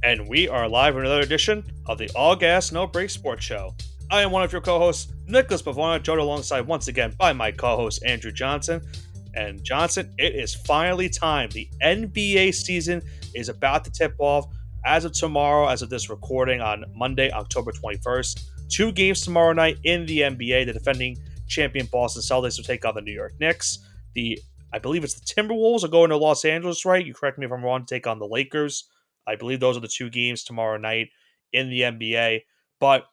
And we are live in another edition of the All Gas No Break Sports Show. I am one of your co-hosts, Nicholas Pavona, joined alongside once again by my co-host Andrew Johnson. And Johnson, it is finally time. The NBA season is about to tip off as of tomorrow, as of this recording on Monday, October 21st. 2 games tomorrow night in the NBA. The defending champion Boston Celtics will take on the New York Knicks. I believe it's the Timberwolves are going to Los Angeles, right? You correct me if I'm wrong, to take on the Lakers. I believe those are the 2 games tomorrow night in the NBA. But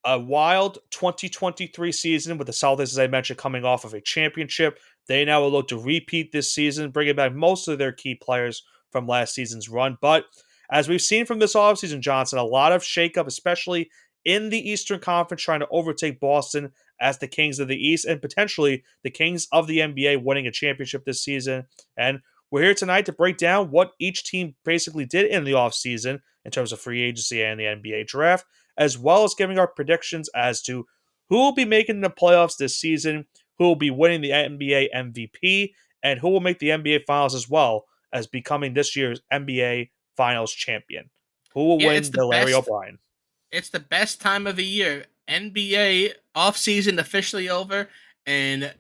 a wild 2023 season with the Celtics, as I mentioned, coming off of a championship. They now will look to repeat this season, bringing back most of their key players from last season's run. But as we've seen from this offseason, Johnson, a lot of shakeup, especially in the Eastern Conference, trying to overtake Boston as the Kings of the East and potentially the Kings of the NBA winning a championship this season. And we're here tonight to break down what each team basically did in the offseason in terms of free agency and the NBA draft, as well as giving our predictions as to who will be making the playoffs this season, who will be winning the NBA MVP, and who will make the NBA Finals as well as becoming this year's NBA Finals champion. Who will Yeah, it's win the the Larry best. O'Brien? It's the best time of the year. NBA off season officially over, and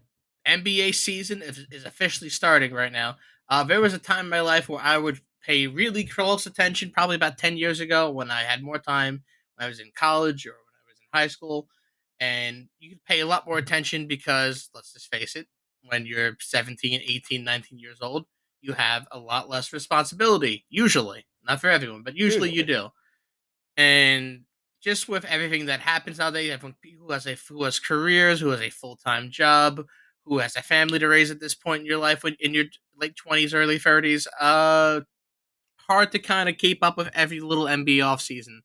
NBA season is officially starting right now. There was a time in my life where I would pay really close attention, probably about 10 years ago, when I had more time, when I was in college or when I was in high school, and you could pay a lot more attention because let's just face it, when you're 17, 18, 19 years old, you have a lot less responsibility. Usually, not for everyone, but usually you Usually. do. And just with everything that happens nowadays, everyone who has careers, who has a full time job, who has a family to raise at this point in your life, when in your late 20s, early 30s, hard to kind of keep up with every little NBA off season.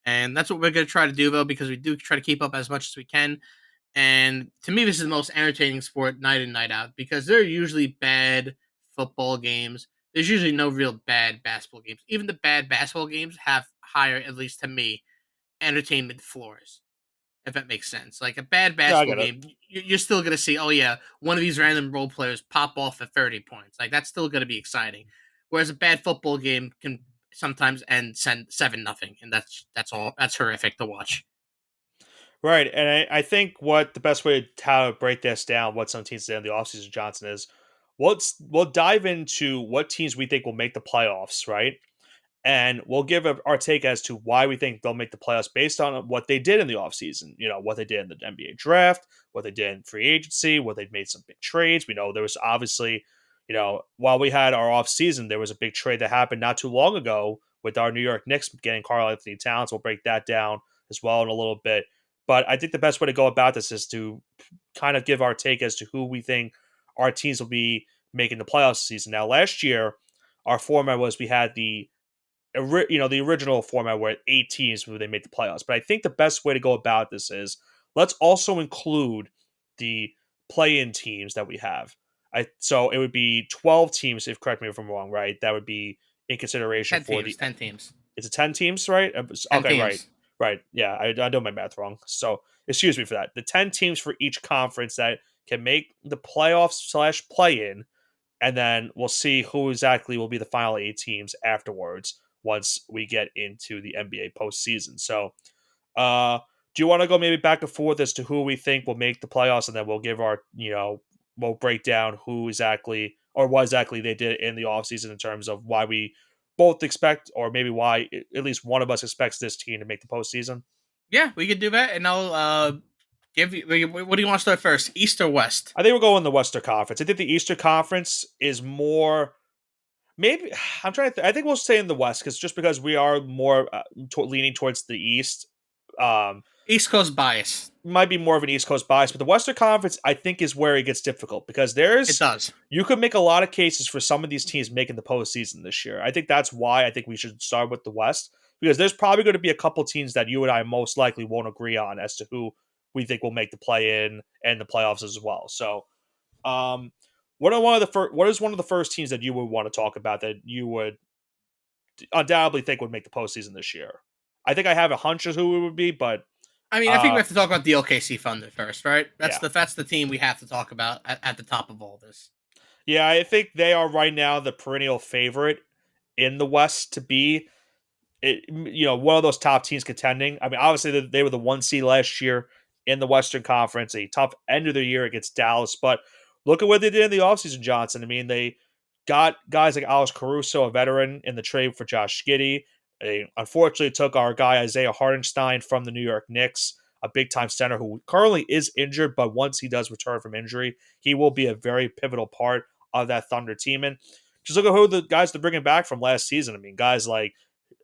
And that's what we're going to try to do, though, because we do try to keep up as much as we can. And to me, this is the most entertaining sport night in, night out, because there are usually bad football games. There's usually no real bad basketball games. Even the bad basketball games have higher, at least to me, entertainment floors, if that makes sense. Like a bad No, I basketball get it. game, you're still going to see, oh, yeah, one of these random role players pop off at 30 points. Like, that's still going to be exciting. Whereas a bad football game can sometimes end 7-0, and that's all. That's horrific to watch. Right. And I think what the best way to how to break this down, what some teams did in the offseason, Johnson, is we'll dive into what teams we think will make the playoffs, right? And we'll give our take as to why we think they'll make the playoffs based on what they did in the offseason. You know, what they did in the NBA draft, what they did in free agency, what they made some big trades. We know there was obviously, while we had our offseason, there was a big trade that happened not too long ago with our New York Knicks getting Karl-Anthony Towns. We'll break that down as well in a little bit. But I think the best way to go about this is to kind of give our take as to who we think our teams will be making the playoffs season. Now, last year, our format was we had the original format where 8 teams where they made the playoffs. But I think the best way to go about this is let's also include the play-in teams that we have. So it would be 12 teams. If correct me if I'm wrong, right? That would be in consideration 10 for teams, the. 10 teams, It's a 10 teams, right? 10 Okay, right, teams. right. Yeah, I know my math wrong. So excuse me for that. The 10 teams for each conference that can make the playoffs / play-in, and then we'll see who exactly will be the final 8 teams afterwards once we get into the NBA postseason. So, uh, do you want to go maybe back and forth as to who we think will make the playoffs, and then we'll give we'll break down who exactly or what exactly they did in the offseason in terms of why we both expect, or maybe why at least one of us expects this team to make the postseason? Yeah, we could do that, and I'll give you. What do you want to start first, East or West? I think we'll go in the Western Conference. I think the Eastern Conference is more. Maybe I'm trying to. I think we'll stay in the West because just because we are more leaning towards the East, um, East Coast bias. might be more of an East Coast bias. But the Western Conference, I think, is where it gets difficult because It there's does. you could make a lot of cases for some of these teams making the postseason this year. I think that's why I think we should start with the West because there's probably going to be a couple teams that you and I most likely won't agree on as to who we think will make the play in and the playoffs as well. So, um, what is one of the first teams that you would want to talk about that you would undoubtedly think would make the postseason this year? I think I have a hunch of who it would be, but I mean, I think we uh, have to talk about the OKC Thunder first, right? yeah, That's the team we have to talk about at the top of all this. yeah, I think they are right now the perennial favorite in the West to be one of those top teams contending. I mean, obviously they were the 1 seed last year in the Western Conference, a tough end of the year against Dallas. But look at what they did in the offseason, Johnson. I mean, they got guys like Alex Caruso, a veteran, in the trade for Josh Giddey. They unfortunately took our guy Isaiah Hartenstein from the New York Knicks, a big time center who currently is injured, but once he does return from injury, he will be a very pivotal part of that Thunder team. And just look at who the guys they're bringing back from last season. I mean, guys like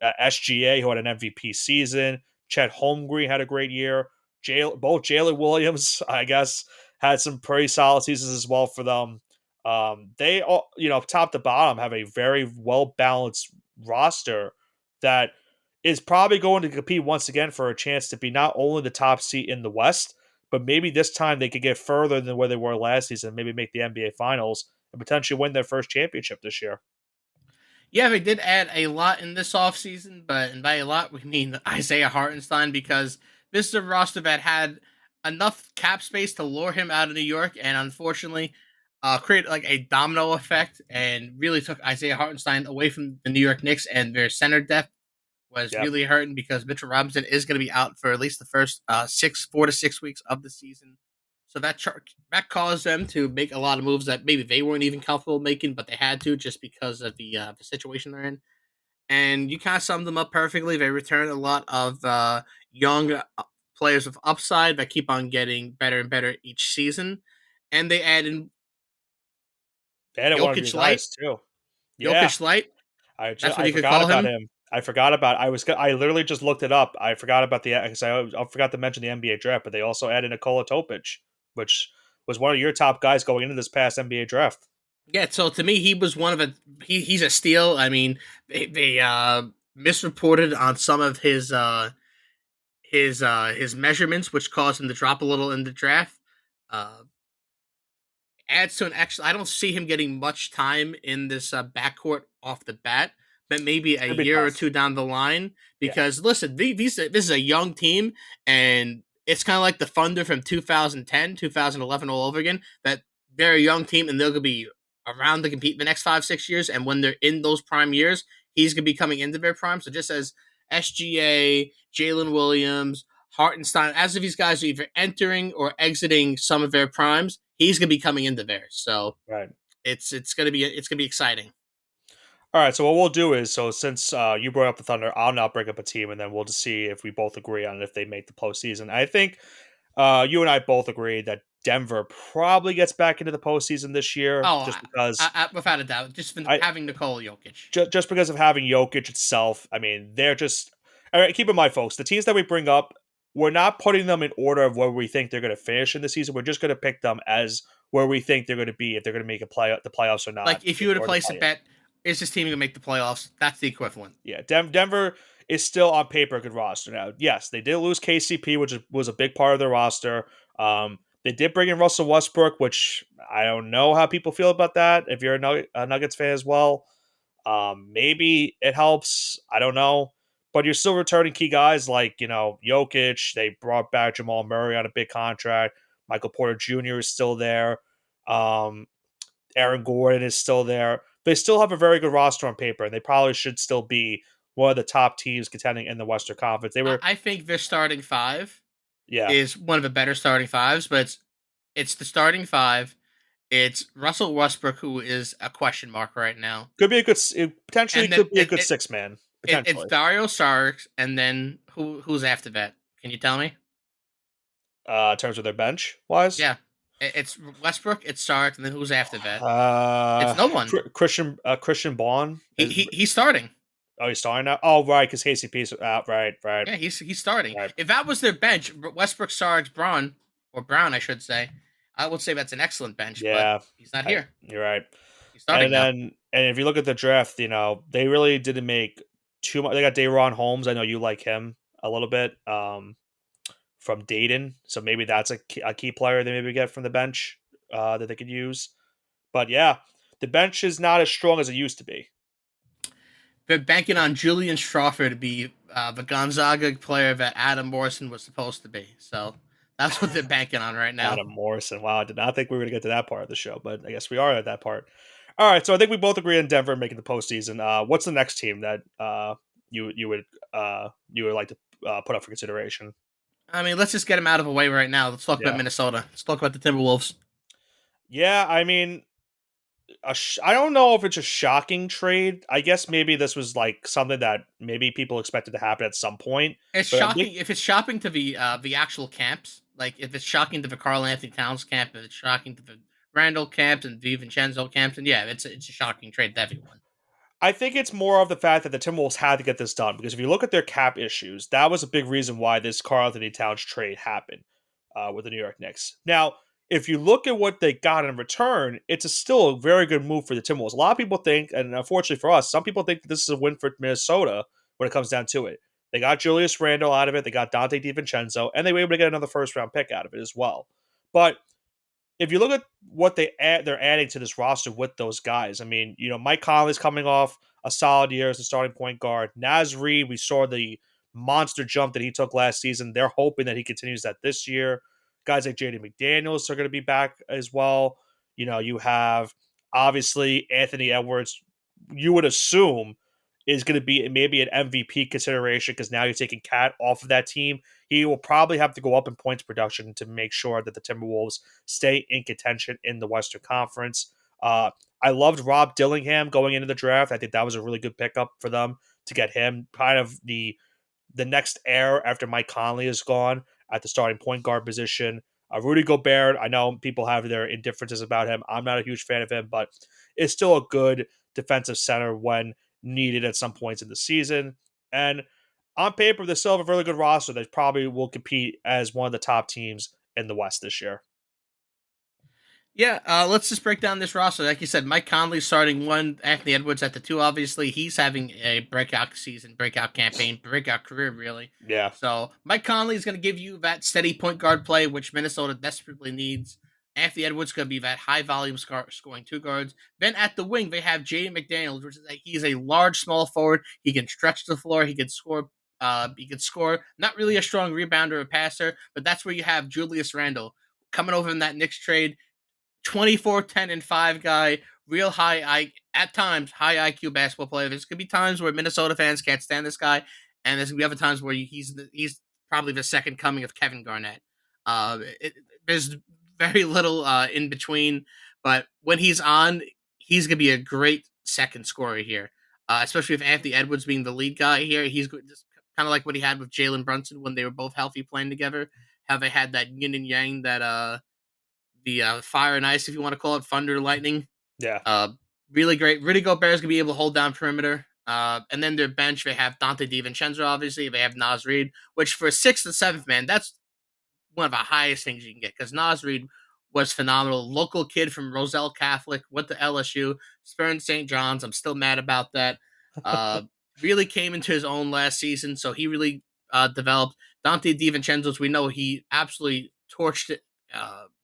SGA, who had an MVP season. Chet Holmgren had a great year. Both Jalen Williams, I guess, had some pretty solid seasons as well for them. They all, top to bottom, have a very well balanced roster that is probably going to compete once again for a chance to be not only the top seed in the West, but maybe this time they could get further than where they were last season, maybe make the NBA Finals and potentially win their first championship this year. Yeah, they did add a lot in this offseason, and by a lot, we mean Isaiah Hartenstein, because this is a roster that had enough cap space to lure him out of New York, and unfortunately, create like a domino effect, and really took Isaiah Hartenstein away from the New York Knicks, and their center depth was really hurting because Mitchell Robinson is going to be out for at least the first 4 to 6 weeks of the season. So that caused them to make a lot of moves that maybe they weren't even comfortable making, but they had to just because of the situation they're in. And you kind of summed them up perfectly. They returned a lot of young players with upside that keep on getting better and better each season, and they added one of these guys too. Yeah. Jokic Light. That's what you could call him. I forgot about. I literally just looked it up. I forgot about I forgot to mention the NBA draft, but they also added Nikola Topic, which was one of your top guys going into this past NBA draft. Yeah, so to me, he was one of he's a steal. I mean, they misreported on some of his measurements, which caused him to drop a little in the draft. Adds to an I don't see him getting much time in this backcourt off the bat, but maybe a year or two down the line. Because listen, this is a young team, and it's kind of like the Thunder from 2010, 2011 all over again. That they're a young team, and they're gonna be around to compete the next 5-6 years. And when they're in those prime years, he's gonna be coming into their prime. So just as SGA, Jalen Williams, Hartenstein, as if these guys are either entering or exiting some of their primes, he's gonna be coming into theirs. So it's gonna be exciting. All right, so what we'll do is, since you brought up the Thunder, I'll now bring up a team, and then we'll just see if we both agree on if they make the postseason. I think you and I both agree that Denver probably gets back into the postseason this year, just because, without a doubt, just having Nikola Jokic, just because of having Jokic itself. I mean, they're just all right. Keep in mind, folks, the teams that we bring up, we're not putting them in order of where we think they're going to finish in the season. We're just going to pick them as where we think they're going to be, if they're going to make the playoffs or not. Like if you were to place a bet, is this team going to make the playoffs? That's the equivalent. Yeah, Denver is still on paper a good roster. Now, yes, they did lose KCP, which was a big part of their roster. They did bring in Russell Westbrook, which I don't know how people feel about that. If you're a Nuggets fan as well, maybe it helps. I don't know. But you're still returning key guys like, Jokic. They brought back Jamal Murray on a big contract. Michael Porter Jr. is still there. Aaron Gordon is still there. They still have a very good roster on paper, and they probably should still be one of the top teams contending in the Western Conference. I think their starting five is one of the better starting fives, but it's the starting five. It's Russell Westbrook, who is a question mark right now. Could be a good, potentially could be a good six-man. It's Dario Saric, and then who's after that? Can you tell me? In terms of their bench wise? Yeah. It's Westbrook, it's Saric, and then who's after that? It's no one. Christian Bond. He's starting. Oh, he's starting now? Oh, right, because KCP's out. Right. Yeah, he's starting. Right. If that was their bench, Westbrook, Saric, Brown, I should say, I would say that's an excellent bench. Yeah. But he's not here. You're right. He's starting and if you look at the draft, they really didn't make too much. They got Day'Ron Holmes. I know you like him a little bit. From Dayton, so maybe that's a key player they maybe get from the bench that they could use. But yeah, the bench is not as strong as it used to be. They're banking on Julian Strawther to be the Gonzaga player that Adam Morrison was supposed to be. So that's what they're banking on right now. Adam Morrison. Wow, I did not think we were going to get to that part of the show, but I guess we are at that part. All right, so I think we both agree on Denver making the postseason. What's the next team that you would like to put up for consideration. I mean, let's just get him out of the way right now. Let's talk about Yeah, Minnesota. Let's talk about the Timberwolves. yeah. I mean, I don't know if it's a shocking trade. I guess maybe this was like something that maybe people expected to happen at some point. It's But I think shocking if it's shocking to the actual camps. Like if it's shocking to the Carl Anthony Towns camp, if it's shocking to the Randall camps and DiVincenzo camps, and yeah, it's a shocking trade to everyone. it's more of the fact that the Timberwolves had to get this done because if you look at their cap issues, that was a big reason why this Karl Anthony Towns trade happened with the New York Knicks. Now, if you look at what they got in return, still a very good move for the Timberwolves. A lot of people think, and unfortunately for us, some people think that this is a win for Minnesota when it comes down to it. They got Julius Randle out of it, they got Dante DiVincenzo, and they were able to get another first round pick out of it as well. But if you look at what they're adding to this roster with those guys, I mean, Mike Conley's coming off a solid year as a starting point guard. Naz Reid, we saw the monster jump that he took last season. They're hoping that he continues that this year. Guys like Jaden McDaniels are going to be back as well. You have obviously Anthony Edwards. You would assume is going to be maybe an MVP consideration because now you're taking Cat off of that team. He will probably have to go up in points production to make sure that the Timberwolves stay in contention in the Western Conference. I loved Rob Dillingham going into the draft. I think that was a really good pickup for them to get him kind of the next heir after Mike Conley is gone at the starting point guard position. Rudy Gobert, I know people have their indifferences about him. I'm not a huge fan of him, but it's still a good defensive center when needed at some points in the season. And on paper, they still have a really good roster that probably will compete as one of the top teams in the West this year. Yeah, let's just break down this roster. Like you said, Mike Conley starting one, Anthony Edwards at the two. Obviously, he's having a breakout season, breakout campaign, breakout career, really. Yeah. So Mike Conley is going to give you that steady point guard play, which Minnesota desperately needs. Anthony Edwards going to be that high volume scoring two guards. Then at the wing, they have Jaden McDaniels, which is he's a large, small forward. He can stretch the floor. He can score. He can score. Not really a strong rebounder or passer, but that's where you have Julius Randle coming over in that Knicks trade. 24, 10, and 5 guy, real at times, high IQ basketball player. There's going to be times where Minnesota fans can't stand this guy, and there's going to be other times where he's probably the second coming of Kevin Garnett. There's very little in between, but when he's on, he's going to be a great second scorer here, especially with Anthony Edwards being the lead guy here. He's just kind of like what he had with Jalen Brunson when they were both healthy playing together. How they had that yin and yang, that the fire and ice, if you want to call it, thunder, lightning. Yeah. Really great. Rudy Gobert is going to be able to hold down perimeter. And then their bench, they have Dante DiVincenzo, obviously. They have Naz Reid, which for a sixth and seventh man, that's one of the highest things you can get because Naz Reid was phenomenal. Local kid from Roselle Catholic, went to LSU, spurned St. John's. I'm still mad about that. Really came into his own last season, so he really developed. Dante DiVincenzo, as we know, he absolutely torched it.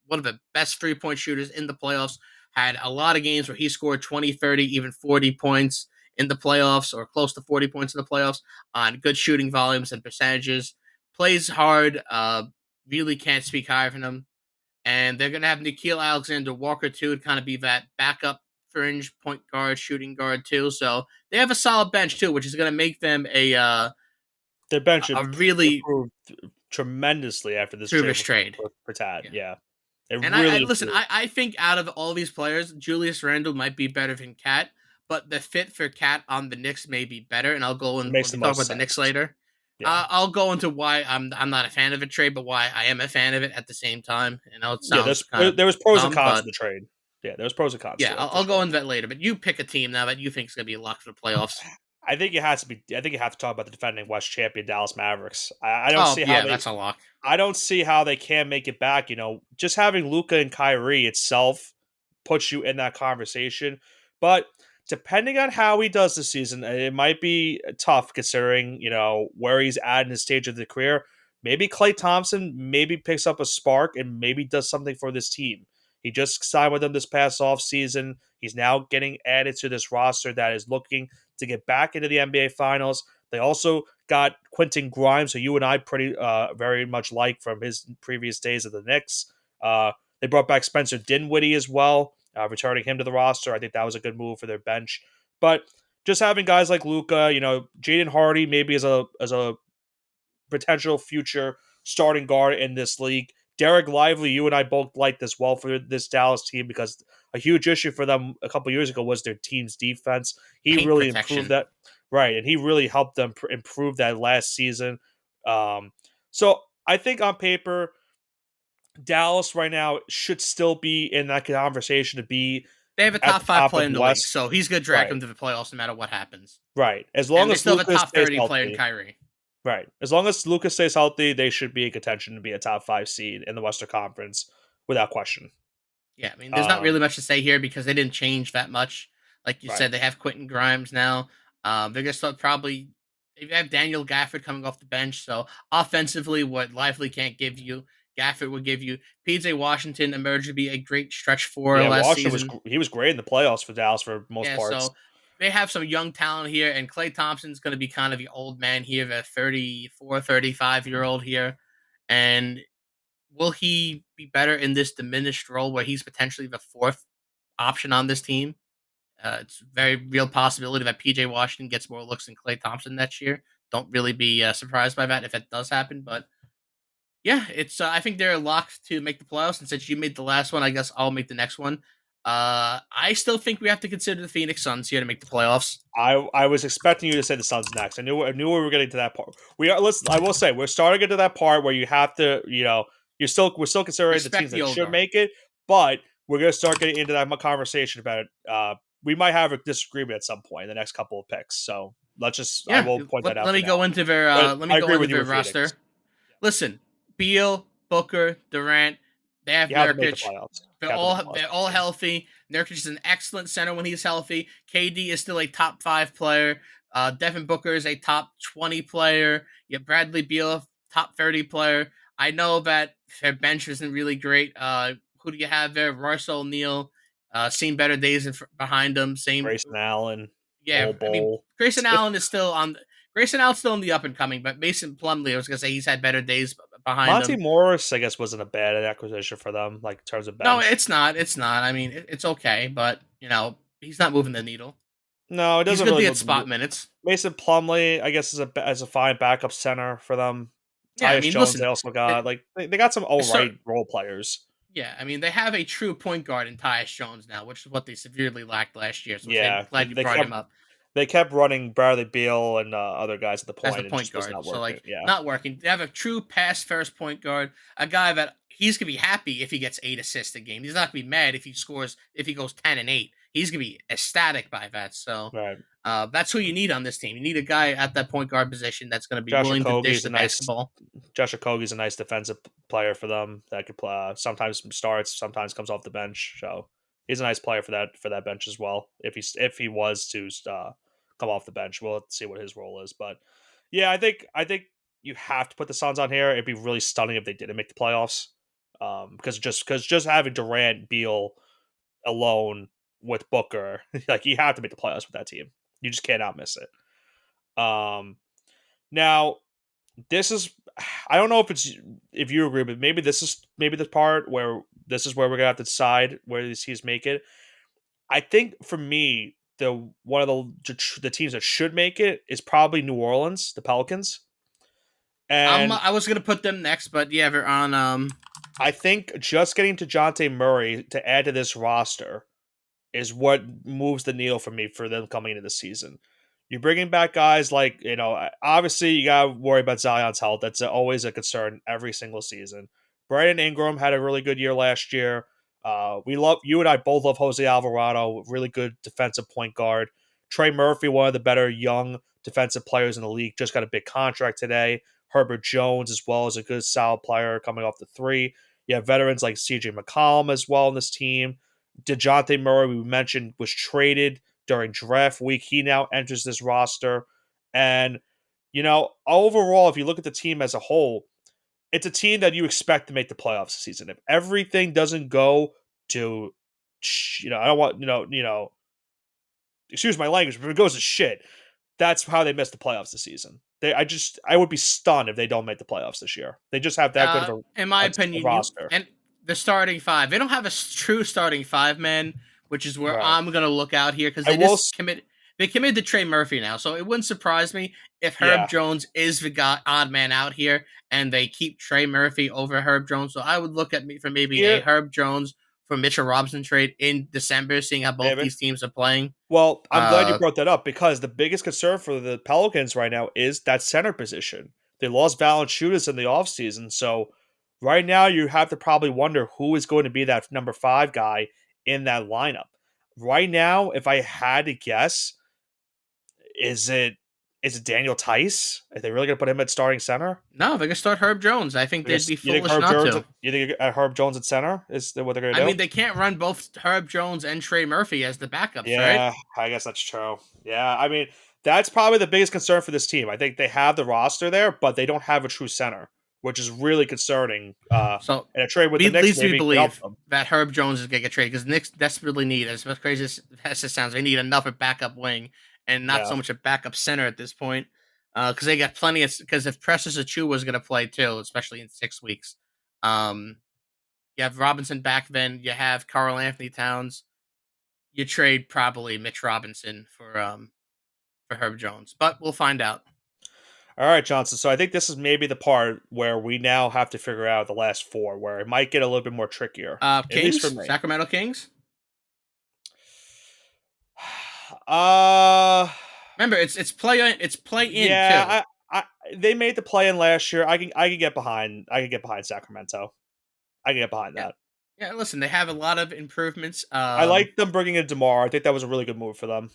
One of the best 3-point shooters in the playoffs. Had a lot of games where he scored 20, 30, even 40 points in the playoffs or close to 40 points in the playoffs on good shooting volumes and percentages. Plays hard. Really can't speak higher from him. And they're going to have Nickeil Alexander-Walker, too, to kind of be that backup fringe point guard, shooting guard, too. So they have a solid bench, too, which is going to make them their bench really improved tremendously after this trade for Tad. Yeah. And really I think out of all these players, Julius Randle might be better than Cat, but the fit for Cat on the Knicks may be better. And I'll go and talk about the Knicks later. Yeah. I'll go into why I'm not a fan of the trade, but why I am a fan of it at the same time. And it sounds there was pros and cons to the trade. Yeah, there was pros and cons. Yeah, I'll go into that later. But you pick a team now that you think is going to be locked for the playoffs. I think it has to be. I think you have to talk about the defending West champion Dallas Mavericks. I don't see how that's a lock. I don't see how they can make it back. Just having Luka and Kyrie itself puts you in that conversation. But depending on how he does this season, it might be tough considering where he's at in his stage of the career. Maybe Klay Thompson maybe picks up a spark and maybe does something for this team. He just signed with them this past offseason. He's now getting added to this roster that is looking to get back into the NBA Finals. They also got Quentin Grimes, who you and I very much like from his previous days at the Knicks. They brought back Spencer Dinwiddie as well, returning him to the roster. I think that was a good move for their bench. But just having guys like Luka, Jaden Hardy maybe as a potential future starting guard in this league. Derek Lively, you and I both like this well for this Dallas team because a huge issue for them a couple years ago was their team's defense. He Paint really improved protection. that, right? And he really helped them improve that last season. So I think on paper, Dallas right now should still be in that conversation to be They have a at top the five top player of in the the league, West. so he's going to drag Right, them to the playoffs no matter what happens. right. As long And they as still have a Lucas top stays 30 player in healthy, Kyrie. right. As long as Lucas stays healthy, they should be in contention to be a top 5 seed in the Western Conference without question. Yeah, I mean, there's not really Um, much to say here because they didn't change that much. Like you right. said, they have Quentin Grimes now. They're going to start probably. They have Daniel Gafford coming off the bench, so offensively, what Lively can't give you, Gafford would give you. PJ Washington emerged to be a great stretch for Yeah, last Washington season. he was great in the playoffs for Dallas for most Yeah, parts. so they have some young talent here, and Clay Thompson's going to be kind of the old man here, the 34, 35-year-old here. And will he be better in this diminished role where he's potentially the fourth option on this team? It's a very real possibility that PJ Washington gets more looks than Clay Thompson next year. Don't really be surprised by that if it does happen. But yeah, it's I think they're locked to make the playoffs. And since you made the last one, I guess I'll make the next one. I still think we have to consider the Phoenix Suns here to make the playoffs. I was expecting you to say the Suns next. I knew we were getting to that part. We are. I will say we're starting to get to that part where you have to. We're still considering the Respect teams the that old should guard. make it, but we're gonna start getting into that conversation about it. We might have a disagreement at some point in the next couple of picks. So I Yeah, will point that out let for me go now. into their But let me I go agree into with you their with Phoenix. roster. Listen, Beal, Booker, Durant, they have You have to make the Nurkic. playoffs. They're You have to make all the playoffs they're for this all team. healthy. Nurkic is an excellent center when he's healthy. KD is still a top 5 player. Devin Booker is a top 20 player. You have Bradley Beal, top 30 player. I know that their bench isn't really great. Who do you have there? Royce O'Neal, seen better days behind him. Same, Grayson Allen, yeah. Bol I mean, Bol. Grayson Allen is still on. Grayson Allen's still in the up and coming, but Mason Plumlee, I was gonna say he's had better days behind Monty him. Morris, I guess, wasn't a bad acquisition for them, like in terms of No, bench. it's not. It's not. I mean, it's okay, but he's not moving the needle. No, it He's doesn't good really to get move the spot minutes. Mason Plumley, I guess, is a fine backup center for them. Yeah, I Tyus mean, Jones, they listen, also they, got they got some they all start. right role players. Yeah, I mean, they have a true point guard in Tyus Jones now, which is what they severely lacked last year. So I'm Yeah, glad you they brought kept him up. they kept running Bradley Beal and other guys at the As the point, and point just was guard. not So working. like Yeah, not working. They have a true pass first point guard, a guy that he's gonna be happy if he gets 8 assists a game. He's not gonna be mad if he goes 10 and 8. He's gonna be ecstatic by that. So right. that's who you need on this team. You need a guy at that point guard position that's gonna be Josh willing to dish Okogie's the a nice basketball. Josh Okogie's a nice defensive player for them that could play. Sometimes starts, sometimes comes off the bench. So he's a nice player for that bench as well. If he was to come off the bench, we'll have to see what his role is. But yeah, I think you have to put the Suns on here. It'd be really stunning if they didn't make the playoffs. Because just having Durant, Beal alone with Booker, like you have to make the playoffs with that team. You just cannot miss it. Now this is I don't know if you agree, but maybe this is the part where this is where we're gonna have to decide where these teams make it. I think for me, the one of the teams that should make it is probably New Orleans, the Pelicans, and I was gonna put them next, but yeah, they're on. I think just getting to Dejounte Murray to add to this roster is what moves the needle for me for them coming into the season. You're bringing back guys like, obviously you got to worry about Zion's health. That's always a concern every single season. Brandon Ingram had a really good year last year. You and I both love Jose Alvarado, really good defensive point guard. Trey Murphy, one of the better young defensive players in the league, just got a big contract today. Herbert Jones, as well, as a good solid player coming off the three. You have veterans like CJ McCollum as well in this team. Dejounte Murray, we mentioned, was traded during draft week. He now enters this roster. And, overall, if you look at the team as a whole, it's a team that you expect to make the playoffs this season. If everything doesn't go to, I don't want, excuse my language, but if it goes to shit, that's how they miss the playoffs this season. I would be stunned if they don't make the playoffs this year. They just have that good of In my a opinion, roster. and the starting five. They don't have a true starting five, man, which is where Right. I'm gonna look out here because I they will just commit. They committed to Trey Murphy now, so it wouldn't surprise me if Herb Yeah, Jones is the guy, odd man out here, and they keep Trey Murphy over Herb Jones. So I would look at me for maybe a here, Herb Jones for Mitchell Robinson trade in December, seeing how both maybe. these teams are playing. Well, I'm glad you Uh, brought that up because the biggest concern for the Pelicans right now is that center position. They lost Valanciunas in the offseason, so right now you have to probably wonder who is going to be that number 5 guy in that lineup. Right now, if I had to guess, is it is it Daniel Tice? Are they really going to put him at starting center? no, they can start Herb Jones. I think they'd be You think foolish not to. Herb Jones at center is what they're going I to mean, do? they can't run both Herb Jones and Trey Murphy as the backups, right? Yeah, I guess that's true. Yeah, I mean, that's probably the biggest concern for this team. I think they have the roster there, but they don't have a true center, which is really concerning. So And a trade with the it Knicks leads me to maybe could help believe them. that Herb Jones is going to get traded because Knicks desperately need, as crazy as it sounds, they need another backup wing and not Yeah. so much a backup center at this point. Because they got plenty of, because if Precious Achua was going to play too, especially in 6 weeks, um, you have Robinson back then, you have Carl Anthony Towns, you trade probably Mitch Robinson for Herb Jones, but we'll find out. All right, Johnson. So I think this is maybe the part where we now have to figure out the last 4, where it might get a little bit more trickier, at least for Kings, me. Sacramento Kings. Uh, Remember, it's play in too. yeah, they made the play in last year. I can get behind. I can get behind Sacramento. I can get behind Yeah, that. yeah. Listen, they have a lot of improvements. I like them bringing in DeMar. I think that was a really good move for them.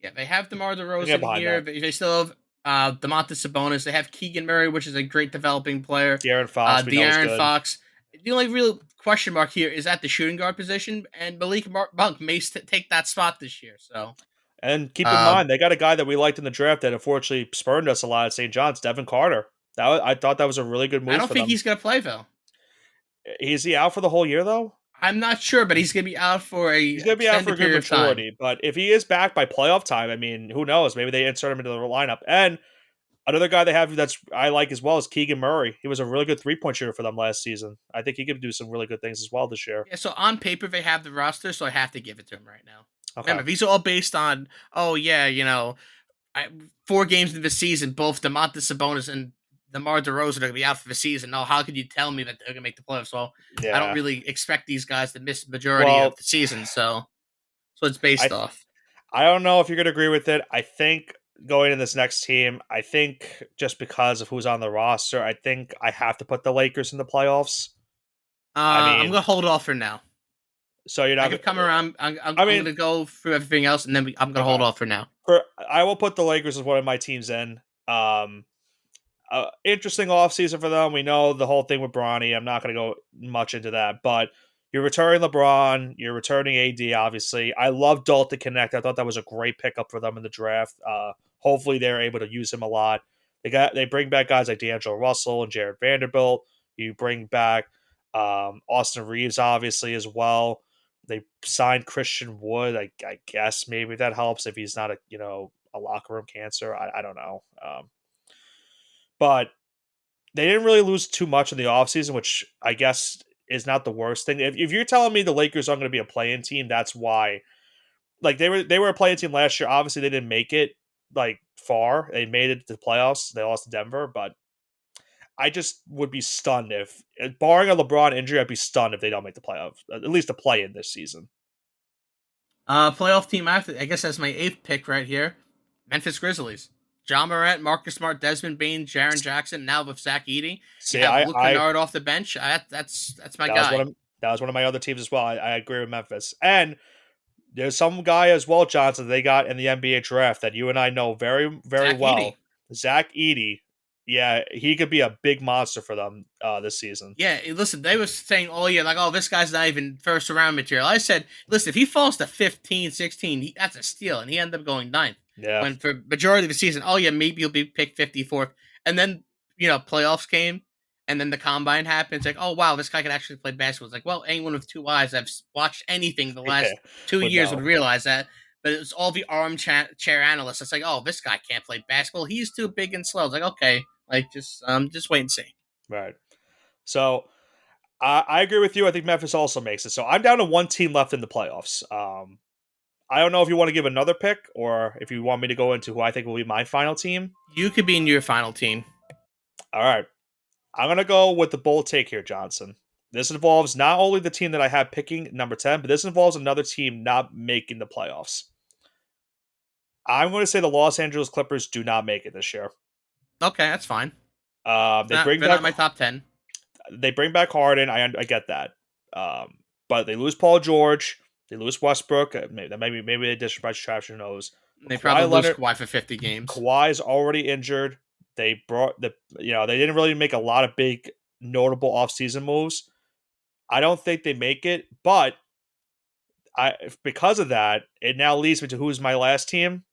Yeah, they have DeMar I can get DeRozan behind here. that. They still have Domantas Sabonis. They have Keegan Murray, which is a great developing player. De'Aaron Fox, we know is De'Aaron good. Fox. The only real question mark here is at the shooting guard position, and Malik Monk may take that spot this year. So, And keep in uh, mind, they got a guy that we liked in the draft that unfortunately spurned us a lot at St. John's, Devin Carter. I thought that was a really good I move don't for think them. he's gonna play though. Is he out for the whole year though? I'm not sure, but he's gonna be out for a He's going to be out for a extended good period of time. majority, but if he is back by playoff time, I mean, who knows? Maybe they insert him into the lineup. And another guy they have that's I like as well is Keegan Murray. He was a really good 3-point shooter for them last season. I think he could do some really good things as well this year. Yeah, so on paper they have the roster, so I have to give it to him right now. Okay. Remember, these are all based on, oh yeah, 4 games into the season, both Domantas Sabonis and DeMar DeRozan are going to be out for the season. Oh, how could you tell me that they're going to make the playoffs? Well, I don't Yeah. really expect these guys to miss the majority of Well, the season, so it's based I off. I don't know if you're going to agree with it. I think going in this next team, I think just because of who's on the roster, I think I have to put the Lakers in the playoffs. I I'm mean, going to hold off for now. so you're I not. could come around. I'm I going mean, to go through everything else, and then I'm going to hold okay. off for now. I will put the Lakers as one of my teams in. Interesting offseason for them. We know the whole thing with Bronny. I'm not going to go much into that, but you're returning LeBron. You're returning AD, obviously. I love Dalton Connect. I thought that was a great pickup for them in the draft. Hopefully, they're able to use him a lot. They bring back guys like D'Angelo Russell and Jared Vanderbilt. You bring back Austin Reeves, obviously, as well. They signed Christian Wood. I guess maybe that helps if he's not a locker room cancer. I don't know. But they didn't really lose too much in the offseason, which I guess is not the worst thing. If you're telling me the Lakers aren't going to be a play-in team, that's why. Like they were a play-in team last year. Obviously, they didn't make it like far. They made it to the playoffs. They lost to Denver, but I just would be stunned if, barring a LeBron injury, I'd be stunned if they don't make the playoffs. At least a play-in this season. Playoff team after, I guess that's my 8th pick right here. Memphis Grizzlies. John Morant, Marcus Smart, Desmond Bain, Jaron Jackson. Now with Zach Edey, you See, have Luke Kennard off the bench. That's my that was guy. that was one of my other teams as well. I agree with Memphis, and there's some guy as well, Johnson, they got in the NBA draft that you and I know very, very Zach well. Edey. Zach Edey. Yeah, he could be a big monster for them this season. Yeah, listen, they was saying all year, like, oh, this guy's not even first round material. I said, listen, if he falls to 15, 16, that's a steal. And he ended up going 9th. Yeah. When for majority of the season, oh, yeah, maybe he'll be picked 54th. And then, playoffs came, and then the combine happened. It's like, oh, wow, this guy can actually play basketball. It's like, well, anyone with 2 eyes that's watched anything the last 2 years know. would realize that. But it's all the armchair analysts. It's like, oh, this guy can't play basketball. He's too big and slow. It's like, okay, just wait and see. Right. So I agree with you. I think Memphis also makes it. So I'm down to one team left in the playoffs. I don't know if you want to give another pick or if you want me to go into who I think will be my final team. You could be in your final team. All right. I'm going to go with the bold take here, Johnson. This involves not only the team that I have picking number 10, but this involves another team not making the playoffs. I'm going to say the Los Angeles Clippers do not make it this year. Okay, that's fine. They They're not my top 10. bring back Harden. I get that, but they lose Paul George. They lose Westbrook. Maybe they disrespect Trash. Who knows? They Kawhi probably lose Leonard, Kawhi for 50 games. Kawhi's already injured. They they didn't really make a lot of big notable offseason moves. I don't think they make it, but because of that, it now leads me to who's my last team.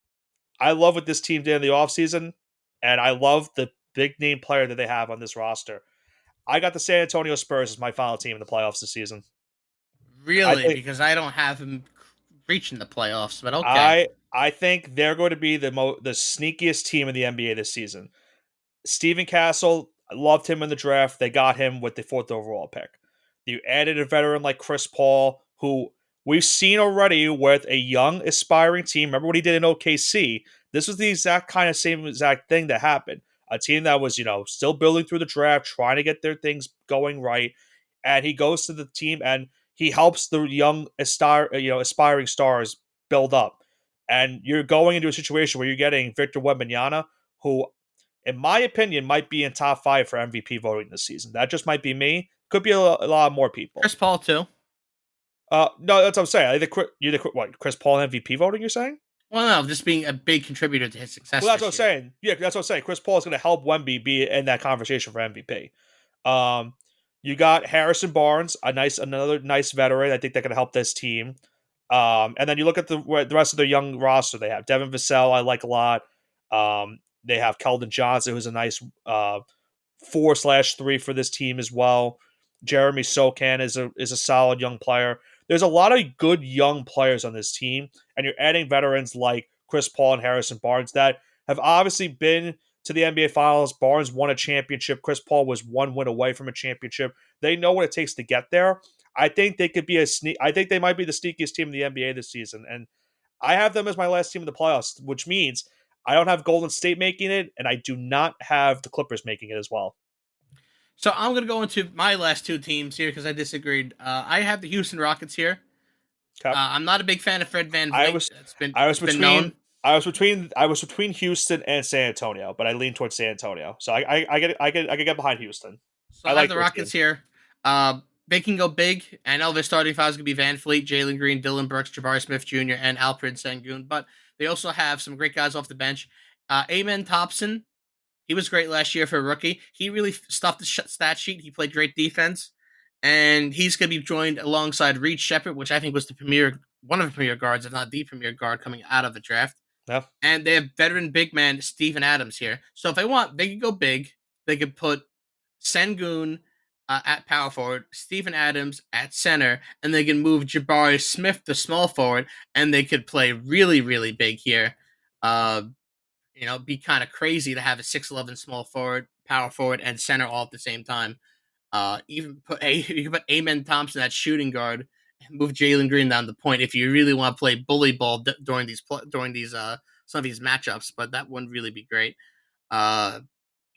I love what this team did in the offseason, and I love the big name player that they have on this roster. I got the San Antonio Spurs as my final team in the playoffs this season. Really? Because I don't have him reaching the playoffs, but okay. I think they're going to be the sneakiest team in the NBA this season. Steven Castle, I loved him in the draft. They got him with the 4th overall pick. You added a veteran like Chris Paul, who we've seen already with a young, aspiring team. Remember what he did in OKC? This was the same exact thing that happened. A team that was, still building through the draft, trying to get their things going right. And he goes to the team and he helps the young, aspiring stars build up. And you're going into a situation where you're getting Victor Wembanyama, who, in my opinion, might be in top 5 for MVP voting this season. That just might be me. Could be a lot more people. Chris Paul too. No, that's what I'm saying. Chris Paul MVP voting? You're saying? Well, no, just being a big contributor to his success. Well, that's what I'm saying. Yeah, that's what I'm saying. Chris Paul is going to help Wemby be in that conversation for MVP. You got Harrison Barnes, another nice veteran. I think that can help this team. And then you look at the rest of their young roster. They have Devin Vassell, I like a lot. They have Keldon Johnson, who's a nice 4/3 for this team as well. Jeremy Sokan is a solid young player. There's a lot of good young players on this team, and you're adding veterans like Chris Paul and Harrison Barnes that have obviously been to the NBA Finals. Barnes won a championship. Chris Paul was 1 win away from a championship. They know what it takes to get there. I think they could be I think they might be the sneakiest team in the NBA this season, and I have them as my last team in the playoffs, which means I don't have Golden State making it, and I do not have the Clippers making it as well. So I'm going to go into my last 2 teams here because I disagreed. I have the Houston Rockets here. Okay. I'm not a big fan of Fred VanVleet. I was between Houston and San Antonio, but I lean towards San Antonio. So I can get behind Houston. So I like the Rockets here. They can go big. I know their starting five is going to be VanVleet, Jalen Green, Dylan Brooks, Jabari Smith Jr., and Alfred Sengun. But they also have some great guys off the bench. Amen Thompson, he was great last year for a rookie. He really stuffed the stat sheet. He played great defense. And he's going to be joined alongside Reed Shepherd, which I think was one of the premier guards, if not the premier guard, coming out of the draft. Yeah. And they have veteran big man Steven Adams here. So if they want, they could go big. They could put Sengun at power forward, Steven Adams at center, and they can move Jabari Smith to small forward, and they could play really, really big here. Be kind of crazy to have a 6'11 small forward, power forward, and center all at the same time. You can put Amen Thompson at shooting guard, and move Jalen Green down the point if you really want to play bully ball during these some of these matchups. But that wouldn't really be great.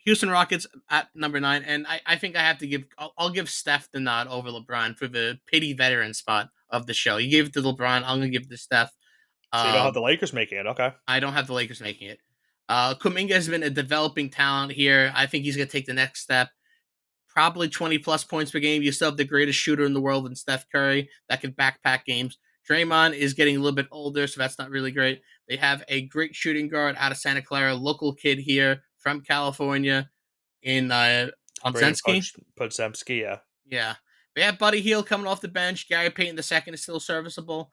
Houston Rockets at number 9, and I think I have to give. I'll give Steph the nod over LeBron for the pity veteran spot of the show. You gave it to LeBron. I'm gonna give it to Steph. So you don't have the Lakers making it, okay? I don't have the Lakers making it. Kuminga has been a developing talent here. I think he's gonna take the next step. Probably 20 plus points per game. You still have the greatest shooter in the world in Steph Curry that can backpack games. Draymond is getting a little bit older, so that's not really great. They have a great shooting guard out of Santa Clara, local kid here from California in Podziemski. Podziemski, yeah. Yeah. They have Buddy Hield coming off the bench. Gary Payton II is still serviceable.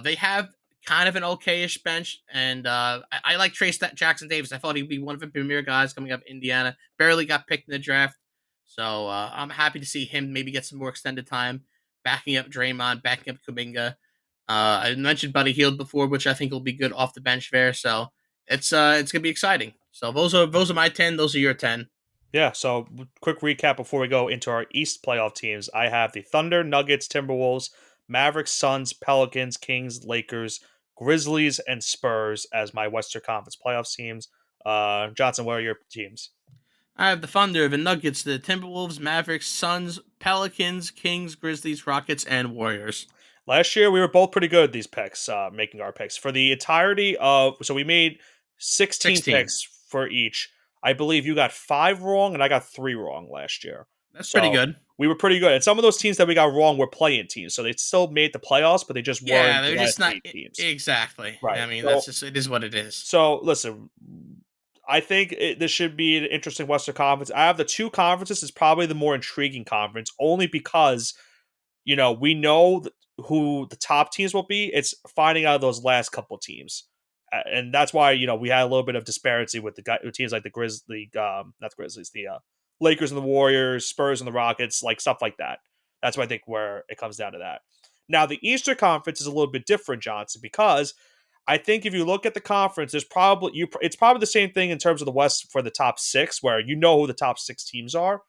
They have kind of an okayish bench, and I like Trace Jackson Davis. I thought he'd be one of the premier guys coming up of Indiana. Barely got picked in the draft. So I'm happy to see him maybe get some more extended time, backing up Draymond, backing up Kuminga. I mentioned Buddy Hield before, which I think will be good off the bench there. So it's gonna be exciting. So those are my 10. Those are your 10. Yeah. So quick recap before we go into our East playoff teams. I have the Thunder, Nuggets, Timberwolves, Mavericks, Suns, Pelicans, Kings, Lakers, Grizzlies, and Spurs as my Western Conference playoffs teams. Johnson, what are your teams? I have the Thunder, the Nuggets, the Timberwolves, Mavericks, Suns, Pelicans, Kings, Grizzlies, Rockets, and Warriors. Last year, we were both pretty good at these picks, making our picks. For the entirety of, so we made 16 16. picks for each. I believe you got 5 wrong, and I got 3 wrong last year. That's pretty So good. we were pretty good. And some of those teams that we got wrong were playing teams. So they still made the playoffs, but they just Yeah, weren't they're the just last not 8 teams. exactly. Right. I mean, So, that's just it is what it is. so listen, I think this should be an interesting Western Conference. I have the 2 conferences is probably the more intriguing conference, only because we know who the top teams will be. It's finding out those last couple teams, and that's why we had a little bit of disparity with the teams like the Grizzlies, not the Grizzlies, the Lakers and the Warriors, Spurs and the Rockets, like stuff like that. That's why I think where it comes down to that. Now the Eastern Conference is a little bit different, Johnson, because I think if you look at the conference, it's probably the same thing in terms of the West for the top 6, where you know who the top 6 teams are.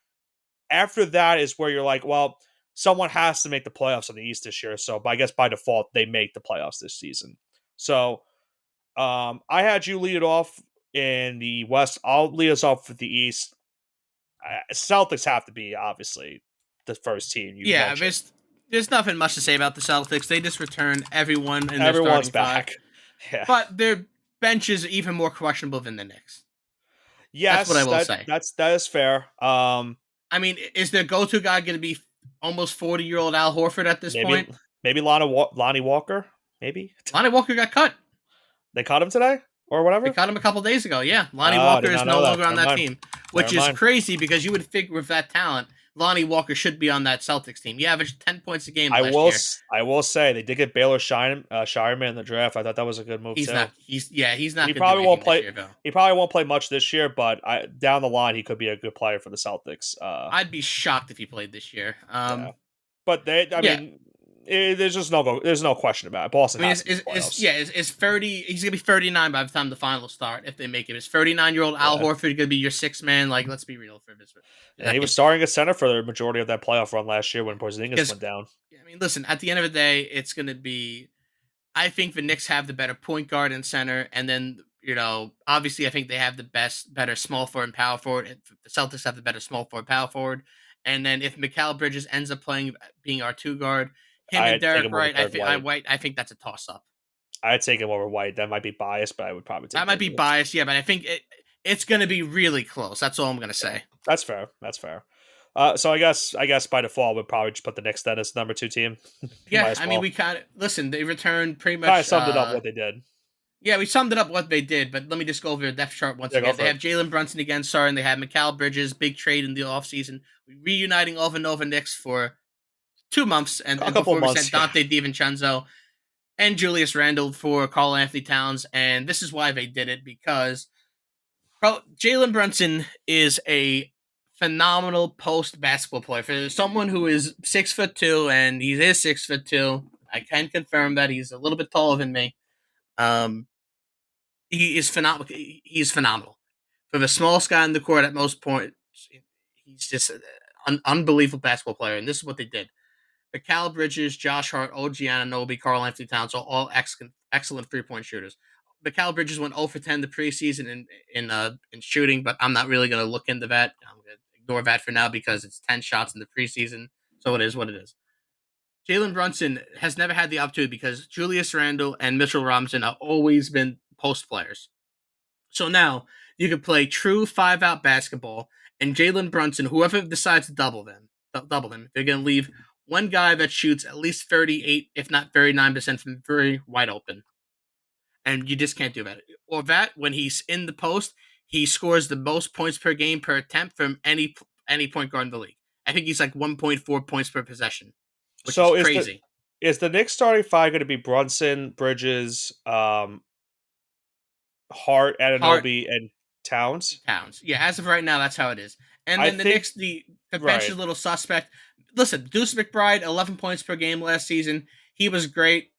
After that is where you're like, well, someone has to make the playoffs in the East this year. So, I guess by default, they make the playoffs this season. So, I had you lead it off in the West. I'll lead us off with the East. Celtics have to be obviously the first team you Yeah, mentioned. there's nothing much to say about the Celtics. They just returned everyone in their Everyone's starting five, back. Yeah. but their bench is even more questionable than the Knicks. That's what I Yes, will say. that is fair. I mean, is their go-to guy going to be almost 40-year-old Al Horford at this maybe point? maybe Lonnie Walker. Maybe Lonnie Walker got cut. they caught him today or whatever. They cut him a couple days ago. Yeah, Lonnie I Walker did is not no know that. longer on Never that mind. team, which Never is mind. crazy because you would figure with that talent, Lonnie Walker should be on that Celtics team. He averaged 10 points a game last year. I will say they did get Baylor Shireman in the draft. I thought that was a good move He's too. not. He's not. He Gonna probably do won't anything play. This year, though. He probably won't play much this year, but down the line he could be a good player for the Celtics. I'd be shocked if he played this year. Yeah. But I Yeah. mean, there's just there's no question about it. Boston I mean, has to be in the playoffs. is 30. He's gonna be 39 by the time the finals start if they make it. Is 39-year-old Al Yeah. Horford gonna be your 6th man? Like, let's be real for this. And he was starting at center for the majority of that playoff run last year when Porzingis went down. I mean, listen. At the end of the day, it's gonna be. I think the Knicks have the better point guard and center, and then obviously, I think they have better small forward and power forward. And the Celtics have the better small forward, power forward, and then if Mikal Bridges ends up being our 2 guard, him and Derek White, I think that's a toss up. I'd take him over White. That might be biased, but I would probably take. That might be biased, yeah, but I think it's going to be really close. That's all I'm going to say. That's fair. That's fair. So I guess by default we'd probably just put the Knicks then as number 2 team. Yeah, I mean we kind of listen. They returned pretty much. I summed it up what they did. Yeah, we summed it up what they did, but let me just go over the depth chart once again. They have Jalen Brunson again, starting. They have Mikal Bridges, big trade in the offseason. Reuniting all the Nova Knicks for 2 months, and before we sent Dante DiVincenzo and Julius Randle for Karl Anthony Towns, and this is why they did it, because Jalen Brunson is a phenomenal post basketball player. For someone who is 6'2", and he is 6'2", I can confirm that he's a little bit taller than me. He is phenomenal. He's phenomenal. For the smallest guy in the court at most points, he's just an unbelievable basketball player, and this is what they did. Mikal Bridges, Josh Hart, OG Anunoby, Karl Anthony Towns are all excellent 3-point shooters. Mikal Bridges went 0 for 10 the preseason in shooting, but I'm not really going to look into that. I'm going to ignore that for now because it's 10 shots in the preseason, so it is what it is. Jalen Brunson has never had the opportunity because Julius Randle and Mitchell Robinson have always been post players. So now you can play true 5-out basketball, and Jalen Brunson, whoever decides to double him, they're going to leave one guy that shoots at least 38, if not 39% from very wide open. And you just can't do that. Or that, when he's in the post, he scores the most points per game per attempt from any point guard in the league. I think he's like 1.4 points per possession, which is crazy. Is the Knicks starting 5 going to be Brunson, Bridges, Hart, Anunoby, and Towns? Yeah, as of right now, that's how it is. And then the Knicks, the bench is a little suspect. Listen, Deuce McBride, 11 points per game last season. He was great.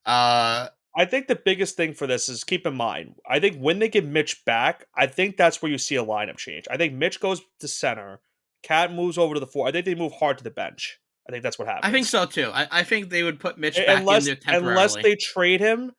I think the biggest thing for this is keep in mind, I think when they get Mitch back, I think that's where you see a lineup change. I think Mitch goes to center. Cat moves over to the 4. I think they move Hart to the bench. I think that's what happens. I think so, too. I think they would put Mitch back in there temporarily. Unless they trade him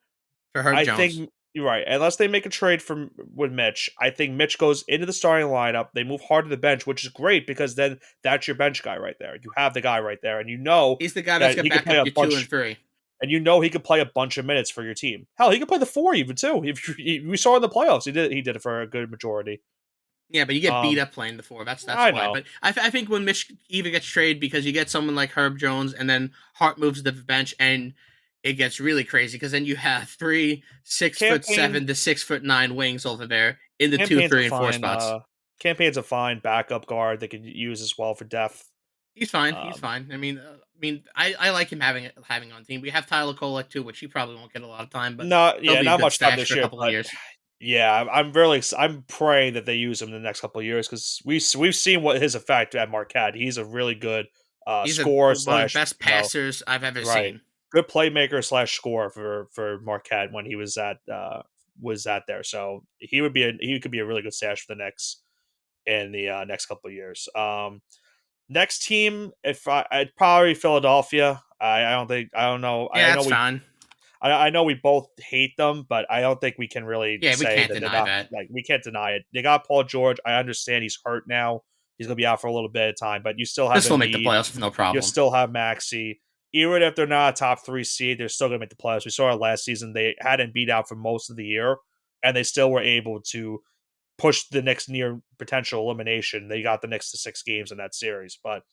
for Herb I Jones. think you're right. Unless they make a trade from with Mitch, I think Mitch goes into the starting lineup. They move hard to the bench, which is great because then that's your bench guy right there. You have the guy right there, and you know He's the guy that's that gonna he could back play up a your 2 and bunch. 3. And you know he could play a bunch of minutes for your team. Hell, he could play the 4 even too. If we saw in the playoffs, he did it for a good majority. Yeah, but you get beat Um, up playing the 4. That's I why. know. But I think when Mitch even gets traded because you get someone like Herb Jones and then Hart moves to the bench and it gets really crazy because then you have 3 Campaign 6'7" to 6'9" wings over there in the 2, campaign's a 3, and 4 fine spots. campaign's a fine backup guard they could use as well for depth. He's fine. He's Um, fine. I like him having on team. We have Tyler Kolek too, which he probably won't get a lot of time, but he'll be a not good much time stash for this a year, couple of but years. yeah, I'm praying that they use him in the next couple of years because we've seen what his effect at Marquette. He's a really good He's scorer one of the slash best passers I've ever right seen. good playmaker slash scorer for Marquette when he was at there. So he could be a really good stash for the next in the next couple of years. Next team, if I'd probably Philadelphia. I don't know. Yeah, that's fine. I know we both hate them, but I don't think we can really Yeah, we say can't that they're deny not that. like we can't deny it. They got Paul George. I understand he's hurt now. He's gonna be out for a little bit of time, but you still They'll have still make the Embiid. playoffs with no You problem. still have Maxi. Even if they're not a top 3 seed, they're still gonna make the playoffs. We saw it last season. They had Embiid out for most of the year, and they still were able to push the Knicks near potential elimination. They got the Knicks to 6 games in that series, but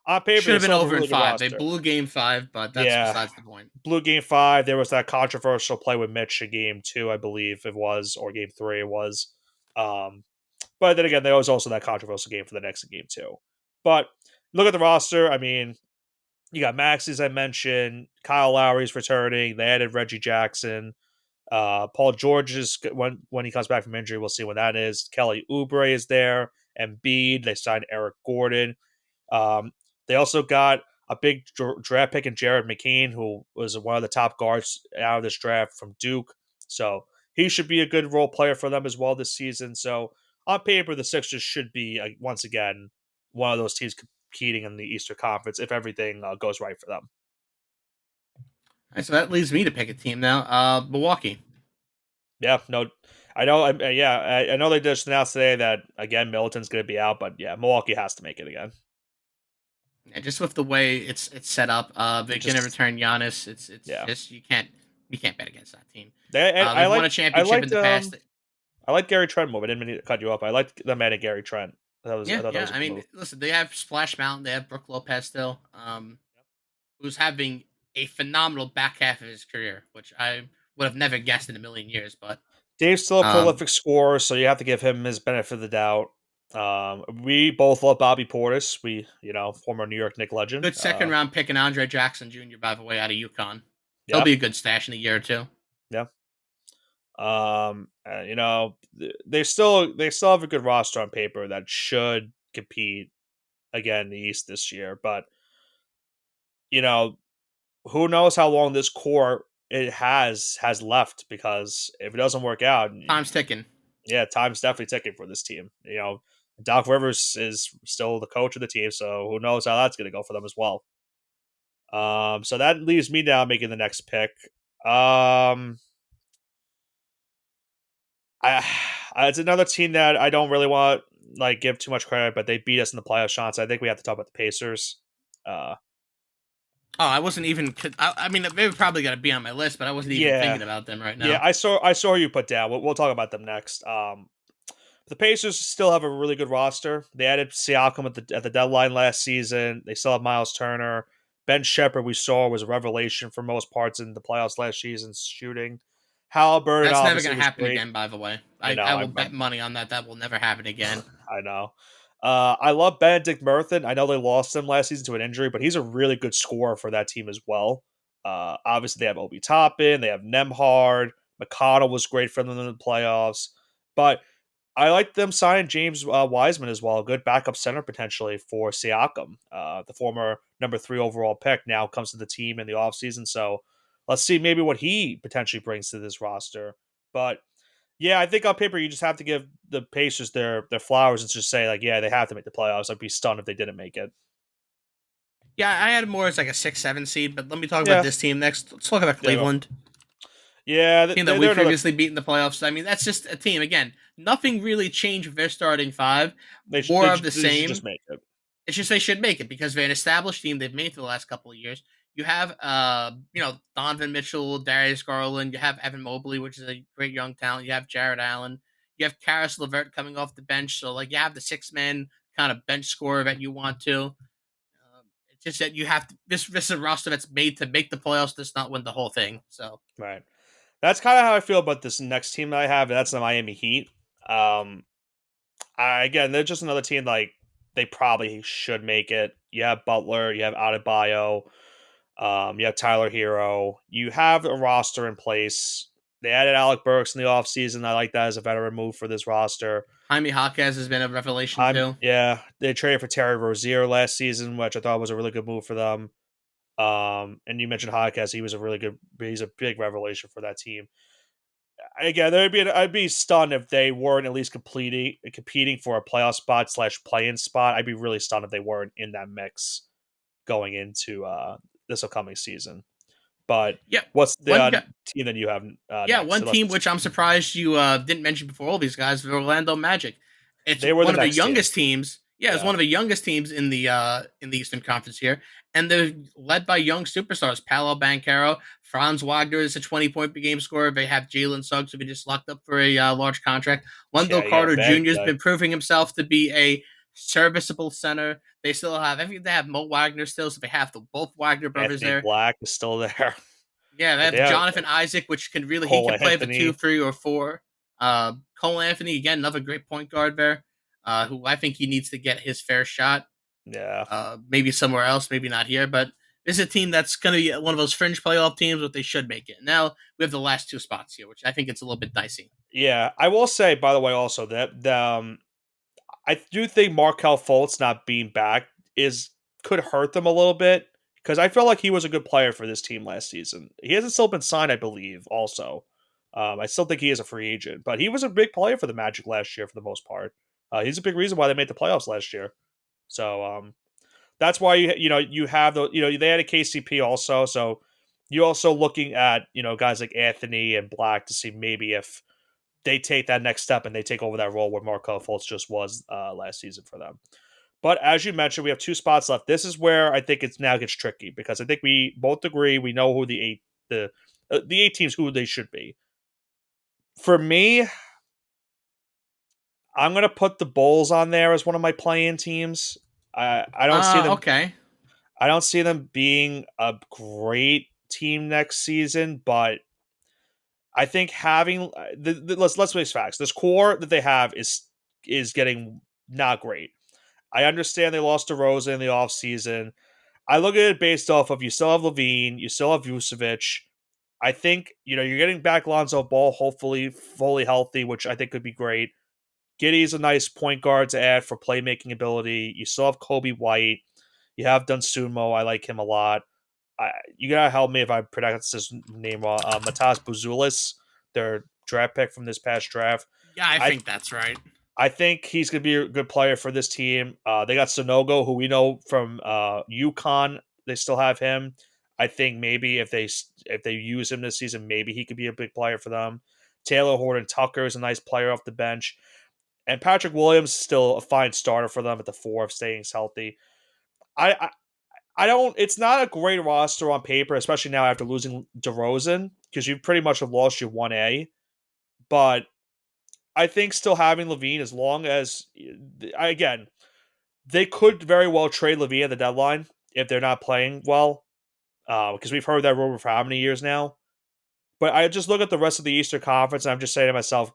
on paper Should they have been still have a over in really good 5. They roster. blew game 5, but that's Yeah, besides the point. Blue Game 5. There was that controversial play with Mitch in Game 2, I believe it was, or Game 3 it was. Um, but then again, there was also that controversial game for the next Game 2. But look at the roster. I mean, you got Max, as I mentioned. Kyle Lowry's returning. They added Reggie Jackson. Paul George is when he comes back from injury. We'll see when that is. Kelly Oubre is there. Embiid. They signed Eric Gordon. Um, they also got a big draft pick in Jared McCain, who was one of the top guards out of this draft from Duke. So he should be a good role player for them as well this season. So on paper, the Sixers should be once again one of those teams competing in the Eastern Conference if everything goes right for them. All right, so that leaves me to pick a team now. Milwaukee. Yeah, no, I know. I know they just announced today that again Middleton's going to be out, but yeah, Milwaukee has to make it again. Yeah, just with the way it's set up, they're gonna return Giannis. It's Yeah, just you can't bet against that team. and They've won a championship in the past. I like Gary Trent move. I didn't mean to cut you up. I liked them adding Gary Trent. I Yeah, thought that yeah. was a I good mean, move. listen, they have Splash Mountain. They have Brooke Lopez still, who's having a phenomenal back half of his career, which I would have never guessed in a million years. But Dave's still a um, prolific scorer, so you have to give him his benefit of the doubt. We both love Bobby Portis. Former New York Knicks legend. good second round pick and Andre Jackson Jr. by the way out of UConn. He'll Yep. be a good stash in a year or two. Yeah. They still have a good roster on paper that should compete again in the East this year, but you know, who knows how long this core it has left because if it doesn't work out, Time's ticking. yeah, time's definitely ticking for this team. Doc Rivers is still the coach of the team, so who knows how that's going to go for them as well. So that leaves me now making the next pick. It's another team that I don't really want give too much credit, but they beat us in the playoff shots. I think we have to talk about the Pacers. Oh, I wasn't even. I mean, they were probably going to be on my list, but I wasn't even thinking about them right now. Yeah, I saw you put down. We'll talk about them next. The Pacers still have a really good roster. They added Siakam at the deadline last season. They still have Miles Turner. Ben Shepherd, we saw, was a revelation for most parts in the playoffs last season, shooting. Halliburton That's never obviously going to was happen great. again, by the way. I know. I will bet money on that. That will never happen again. I know. I love Benedict Murphy. I know they lost him last season to an injury, but he's a really good scorer for that team as well. Obviously, they have Obi Toppin. They have Nemhard. McConnell was great for them in the playoffs. But I like them signing James Wiseman as well, a good backup center potentially for Siakam. The former number 3 overall pick now comes to the team in the offseason. So let's see maybe what he potentially brings to this roster. But yeah, I think on paper you just have to give the Pacers their flowers and just say yeah, they have to make the playoffs. I'd be stunned if they didn't make it. Yeah, I had more as like a 6-7 seed, but let me talk about Yeah, this team next. Let's talk about Cleveland. Yeah, Team that we they're another. previously beat in the playoffs. I mean, that's just a team. Again, nothing really changed with their starting five. They should, More of the they should just same. make it. It's just they should make it because they're an established team. They've made it for the last couple of years. You have, Donovan Mitchell, Darius Garland. You have Evan Mobley, which is a great young talent. You have Jared Allen. You have Karis LeVert coming off the bench. So, like, you have the 6 man kind of bench scorer that you want to. It's just that you have to. This is a roster that's made to make the playoffs. Does not win the whole thing. So, Right. That's kind of how I feel about this next team that I have. And that's the Miami Heat. Again, they're just another team like they probably should make it. You have Butler, you have Adebayo, you have Tyler Hero. You have a roster in place. They added Alec Burks in the offseason. I like that as a veteran move for this roster. Jaime Jaquez has been a revelation too. Yeah, they traded for Terry Rozier last season, which I thought was a really good move for them. And you mentioned Jaquez; he's a big revelation for that team. Again, I'd be stunned if they weren't at least competing for a playoff spot / play-in spot. I'd be really stunned if they weren't in that mix going into this upcoming season. But Yeah, what's the team that you have? Next? One team which I'm surprised you didn't mention before all these guys, the Orlando Magic. It's they were one the of the next youngest team. teams. Yeah, it's one of the youngest teams in the Eastern Conference here, and they're led by young superstars. Paolo Banchero, Franz Wagner is a 20-point per game scorer. They have Jalen Suggs, who we just locked up for a large contract. Wendell Carter Jr. has been proving himself to be a serviceable center. They still have, I think they have Mo Wagner still, so they have both Wagner brothers Anthony there. Black is still there. Yeah, they have Jonathan Isaac, which can really he can play the 2, 3, or 4. Cole Anthony, again, another great point guard there, who I think he needs to get his fair shot. Yeah. Maybe somewhere else, maybe not here, but this is a team that's going to be one of those fringe playoff teams, but they should make it. Now we have the last 2 spots here, which I think it's a little bit dicey. Yeah, I will say, by the way, also that I do think Markelle Fultz not being back could hurt them a little bit because I felt like he was a good player for this team last season. He hasn't still been signed, I believe. Also, I still think he is a free agent, but he was a big player for the Magic last year for the most part. He's a big reason why they made the playoffs last year. So that's why you have they had a KCP also, so you're also looking at guys like Anthony and Black to see maybe if they take that next step and they take over that role where Markelle Fultz just was last season for them. But as you mentioned, we have 2 spots left. This is where I think it now gets tricky because I think we both agree we know who the 8 teams who they should be. For me, I'm gonna put the Bulls on there as one of my play-in teams. I don't see them. Okay. I don't see them being a great team next season, but I think having let's face facts. This core that they have is getting not great. I understand they lost to Rosa in the offseason. I look at it based off of you still have Levine, you still have Vucevic. I think you're getting back Lonzo Ball, hopefully fully healthy, which I think could be great. Giddey's a nice point guard to add for playmaking ability. You still have Kobe White. You have Dunsumo. I like him a lot. You gotta help me if I pronounce his name wrong. Matas Buzulis, their draft pick from this past draft. Yeah, I think that's right. I think he's gonna be a good player for this team. They got Sonogo, who we know from UConn. They still have him. I think maybe if they use him this season, maybe he could be a big player for them. Taylor Horton Tucker is a nice player off the bench. And Patrick Williams is still a fine starter for them at the 4 if staying healthy. I don't. It's not a great roster on paper, especially now after losing DeRozan, because you pretty much have lost your 1A. But I think still having Levine, as long as again, they could very well trade Levine at the deadline if they're not playing well, because we've heard that rumor for how many years now. But I just look at the rest of the Eastern Conference, and I'm just saying to myself,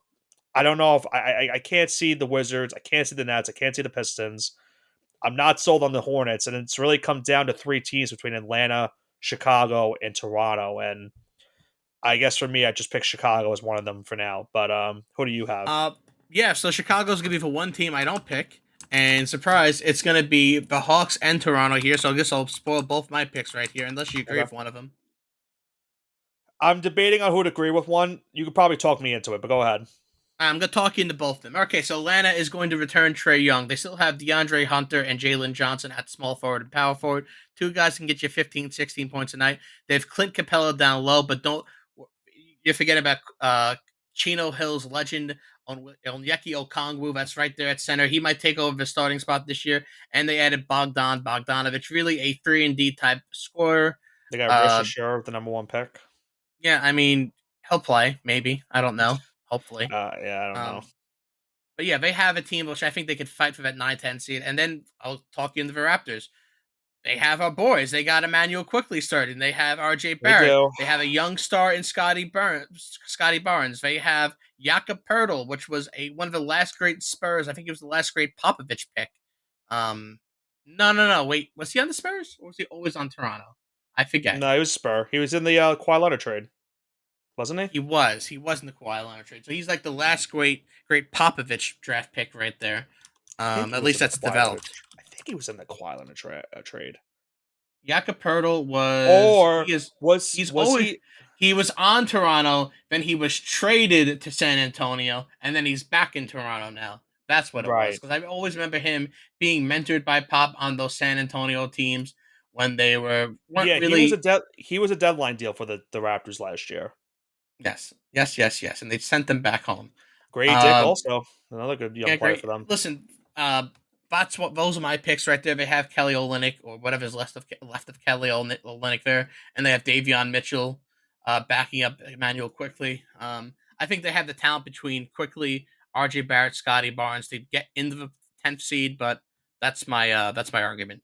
I don't know if I can't see the Wizards, I can't see the Nets, I can't see the Pistons. I'm not sold on the Hornets, and it's really come down to 3 teams between Atlanta, Chicago, and Toronto. And I guess for me, I just pick Chicago as one of them for now. But who do you have? Yeah, so Chicago's gonna be the one team I don't pick, and surprise, it's gonna be the Hawks and Toronto here. So I guess I'll spoil both my picks right here, unless you agree with one of them. I'm debating on who to agree with one. You could probably talk me into it, but go ahead. I'm going to talk you into both of them. Okay, so Atlanta is going to return Trae Young. They still have DeAndre Hunter and Jalen Johnson at small forward and power forward. 2 guys can get you 15, 16 points a night. They have Clint Capella down low, but You forget about Chino Hill's legend on Onyeka Okongwu. That's right there at center. He might take over the starting spot this year. And they added Bogdan Bogdanovic, really a 3-and-D type scorer. They got Risa Uh, Sheriff, the number one pick. yeah, I mean, he'll play, maybe. I don't know. Hopefully. Yeah, I don't know. Um, but yeah, they have a team which I think they could fight for that 9-10 seed. And then I'll talk you into the Raptors. They have our boys. They got Emmanuel quickly starting. They have RJ They Barrett. do. They have a young star in Scotty Barnes. They have Jakob Pertl, which was one of the last great Spurs. I think it was the last great Popovich pick. No. Wait, was he on the Spurs or was he always on Toronto? I forget. No, he was Spur. He was in the Kawhi Leonard trade, wasn't he? He was. He was in the Kawhi Leonard trade. So he's like the last great Popovich draft pick right there. At least that's developed. I think he was in the Kawhi Leonard trade. Jakob Pertl was. Or He is. was He's was always. he? He was on Toronto, then he was traded to San Antonio, and then he's back in Toronto now. That's what it was. Right. Because I always remember him being mentored by Pop on those San Antonio teams when they weren't Yeah, really. he was a deadline deal for the Raptors last year. Yes, and they sent them back home. Great Dick also another good young player for them. Listen, those are my picks right there. They have Kelly Olynyk or whatever's left of Kelly Olynyk there, and they have Davion Mitchell backing up Emmanuel quickly. I think they have the talent between quickly RJ Barrett, Scotty Barnes to get into the 10th seed, but that's my argument.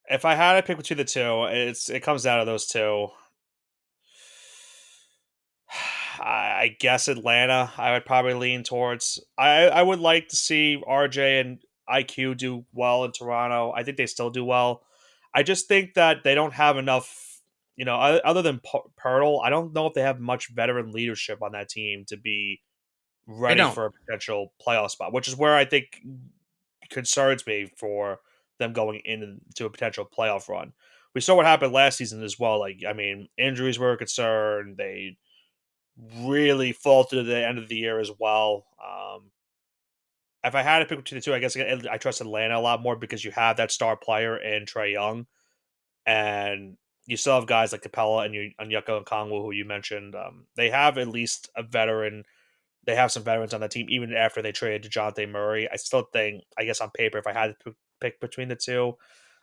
If I had to pick between the two, it comes down to those two. I guess Atlanta. I would probably lean towards. I would like to see RJ and IQ do well in Toronto. I think they still do well. I just think that they don't have enough. Other than Pirtle, I don't know if they have much veteran leadership on that team to be ready for a potential playoff spot, which is where I think concerns me for them going into a potential playoff run. We saw what happened last season as well. Injuries were a concern. They really faltered at the end of the year as well. If I had to pick between the two, I guess I trust Atlanta a lot more because you have that star player in Trae Young, and you still have guys like Capella and Onyeka Okongwu, who you mentioned. They have at least a veteran. They have some veterans on that team, even after they traded DeJounte Murray. I still think, I guess on paper, if I had to pick between the two,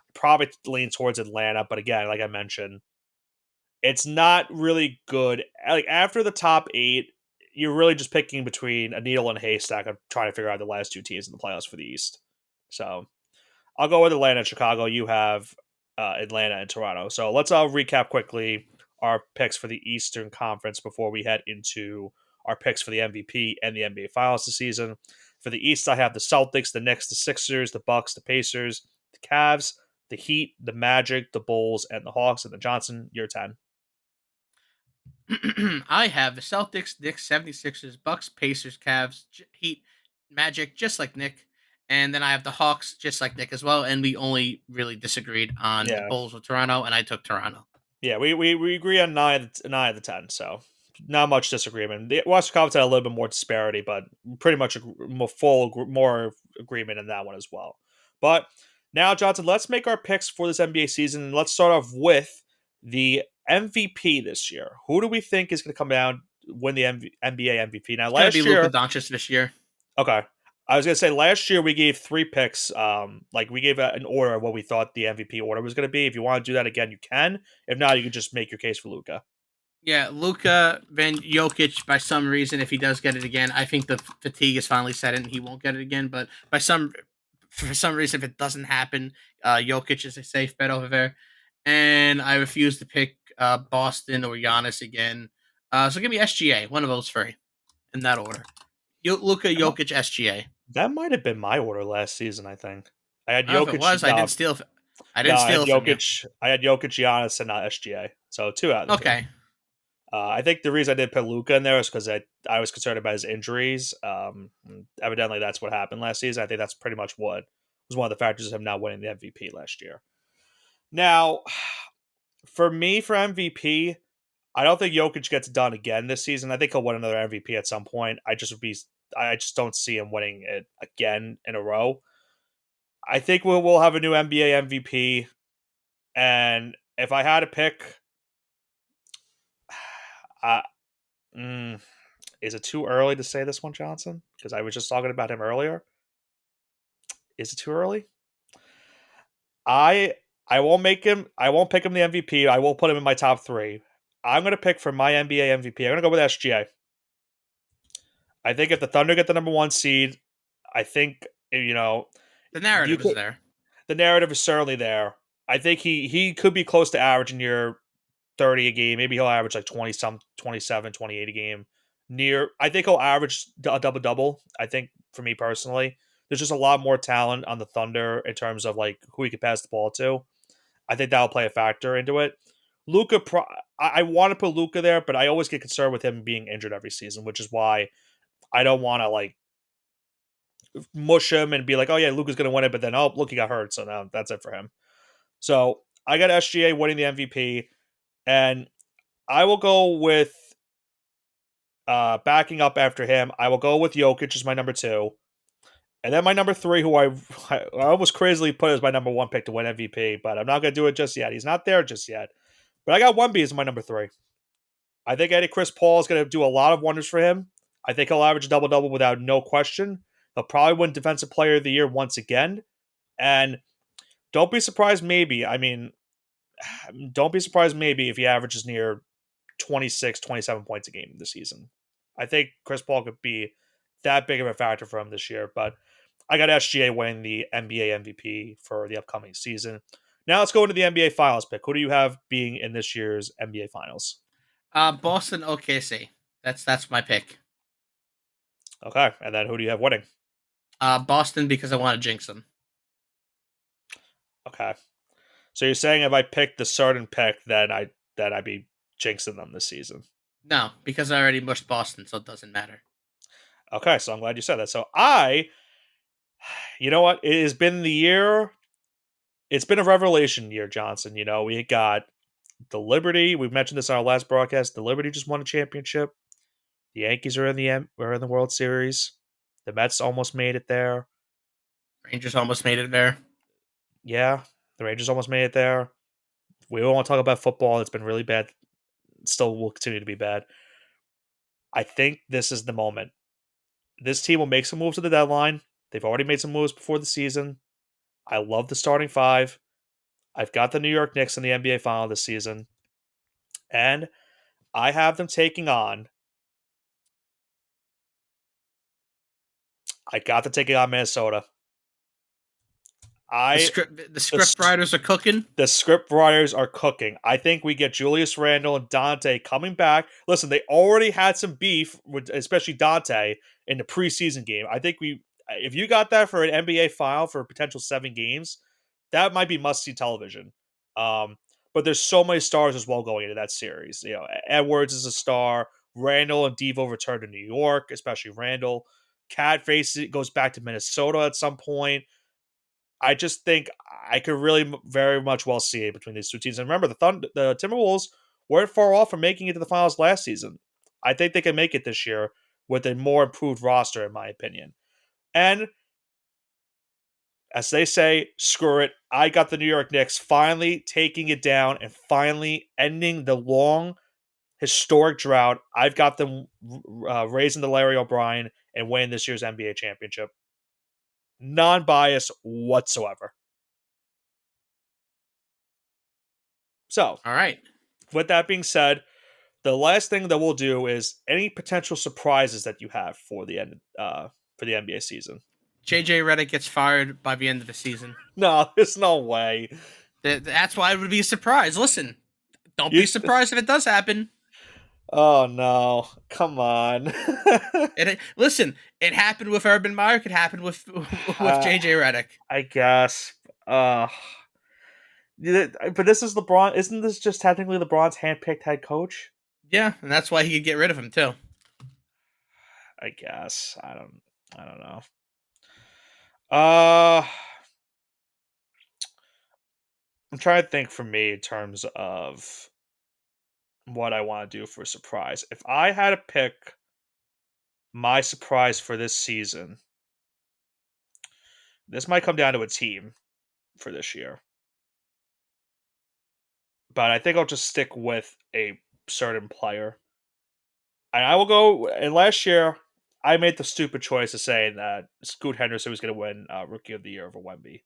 I'd probably lean towards Atlanta. But again, like I mentioned, it's not really good. Like after the top 8, you're really just picking between a needle and a haystack of trying to figure out the last two teams in the playoffs for the East. So I'll go with Atlanta and Chicago. You have Atlanta and Toronto. So let's recap quickly our picks for the Eastern Conference before we head into our picks for the MVP and the NBA Finals this season. For the East, I have the Celtics, the Knicks, the Sixers, the Bucks, the Pacers, the Cavs, the Heat, the Magic, the Bulls, and the Hawks. And the Johnson, your 10. I have the Celtics, Knicks, 76ers, Bucks, Pacers, Cavs, Heat, Magic, just like Nick. And then I have the Hawks, just like Nick as well. And we only really disagreed on the Bulls with Toronto, and I took Toronto. Yeah, we agree on 9 of the 10, so not much disagreement. The Western Conference had a little bit more disparity, but pretty much more agreement in that one as well. But now, Johnson, let's make our picks for this NBA season. Let's start off with the MVP this year. Who do we think is going to come down win the NBA MVP? Now, last year, Luka Doncic this year. Okay, I was going to say last year we gave 3 picks. We gave an order of what we thought the MVP order was going to be. If you want to do that again, you can. If not, you can just make your case for Luka. Yeah, Luka, then Jokic. By some reason, if he does get it again, I think the fatigue is finally set in. He won't get it again, but for some reason, if it doesn't happen, Jokic is a safe bet over there. And I refuse to pick Boston or Giannis again. So give me SGA, one of those 3, in that order. Luka, Jokic, SGA. That might have been my order last season. I think I had Jokic. If it was, I didn't steal. I didn't steal Jokic. I had Jokic, Giannis, and not SGA. So 2 out of the 2. I think the reason I did put Luka in there is because I was concerned about his injuries. Evidently, that's what happened last season. I think that's pretty much what was one of the factors of him not winning the MVP last year. Now, for me, for MVP, I don't think Jokic gets done again this season. I think he'll win another MVP at some point. I just don't see him winning it again in a row. I think we'll have a new NBA MVP, and if I had to pick, Mm, is it too early to say this one, Johnson? Because I was just talking about him earlier. Is it too early? I I won't make him. I won't pick him the MVP. I will put him in my top three. I'm going to pick for my NBA MVP. I'm going to go with SGA. I think if the Thunder get the number one seed, I think The you narrative is could. there. The narrative is certainly there. I think he could be close to averaging near 30 a game. Maybe he'll average like 20 some 27, 28 a game. I think he'll average a double double. I think for me personally, there's just a lot more talent on the Thunder in terms of like who he could pass the ball to. I think that'll play a factor into it. Luca, I want to put Luca there, but I always get concerned with him being injured every season, which is why I don't want to like mush him and be like, oh yeah, Luca's going to win it, but then oh look, he got hurt, so now that's it for him. So I got SGA winning the MVP, and I will go with backing up after him. I will go with Jokic as my number two, and then my number three, who I almost crazily put as my number one pick to win MVP, but I'm not going to do it just yet. He's not there just yet. But I got Wemby as my number three. I think Eddie Chris Paul is going to do a lot of wonders for him. I think he'll average a double double without no question. He'll probably win Defensive Player of the Year once again, and don't be surprised. Maybe don't be surprised maybe if he averages near 26, 27 points a game this season. I think Chris Paul could be that big of a factor for him this year, but I got SGA winning the NBA MVP for the upcoming season. Now let's go into the NBA Finals pick. Who do you have being in this year's NBA Finals? Boston OKC. That's my pick. Okay, and then who do you have winning? Boston because I want to jinx them. Okay, so you're saying if I pick the certain pick, then I'd be jinxing them this season. No, because I already mushed Boston, so it doesn't matter. Okay, so I'm glad you said that. So you know what? It has been the year. It's been a revelation year, Johnson. You know, we got the Liberty. We've mentioned this on our last broadcast. The Liberty just won a championship. The Yankees are are in the World Series. The Mets almost made it there. Rangers almost made it there. Yeah, the Rangers almost made it there. We don't want to talk about football. It's been really bad. It still will continue to be bad. I think this is the moment. This team will make some moves at the deadline. They've already made some moves before the season. I love the starting five. I've got the New York Knicks in the NBA final this season. And I have them taking on. I got them taking on Minnesota. The script writers are cooking. The script writers are cooking. I think we get Julius Randle and Dante coming back. Listen, they already had some beef with, especially Dante, in the preseason game. I think if you got that for an NBA final for potential 7 games, that might be must-see television. But there's so many stars as well going into that series. You know, Edwards is a star. Randle and Devo return to New York, especially Randle. Cat goes back to Minnesota at some point. I just think I could really very much well see it between these two teams. And remember, the Timberwolves weren't far off from making it to the finals last season. I think they can make it this year with a more improved roster, in my opinion. And as they say, screw it. I got the New York Knicks finally taking it down and finally ending the long, historic drought. I've got them raising the Larry O'Brien and winning this year's NBA championship. Non-bias whatsoever. So, All right. with that being said, the last thing that we'll do is any potential surprises that you have for the end for the NBA season. JJ Redick gets fired by the end of the season. No, there's no way. That's why it would be a surprise. Listen, don't be surprised if it does happen. Oh no! Come on. Listen, it happened with Urban Meyer. It could happen with JJ Redick. I guess. But this is LeBron. Isn't this just technically LeBron's handpicked head coach? Yeah, and that's why he could get rid of him too. I guess. I don't know. I'm trying to think for me in terms of what I want to do for a surprise. If I had to pick my surprise for this season, this might come down to a team for this year. But I think I'll just stick with a certain player. And I will go. And last year, I made the stupid choice of saying that Scoot Henderson was going to win Rookie of the Year over Wemby.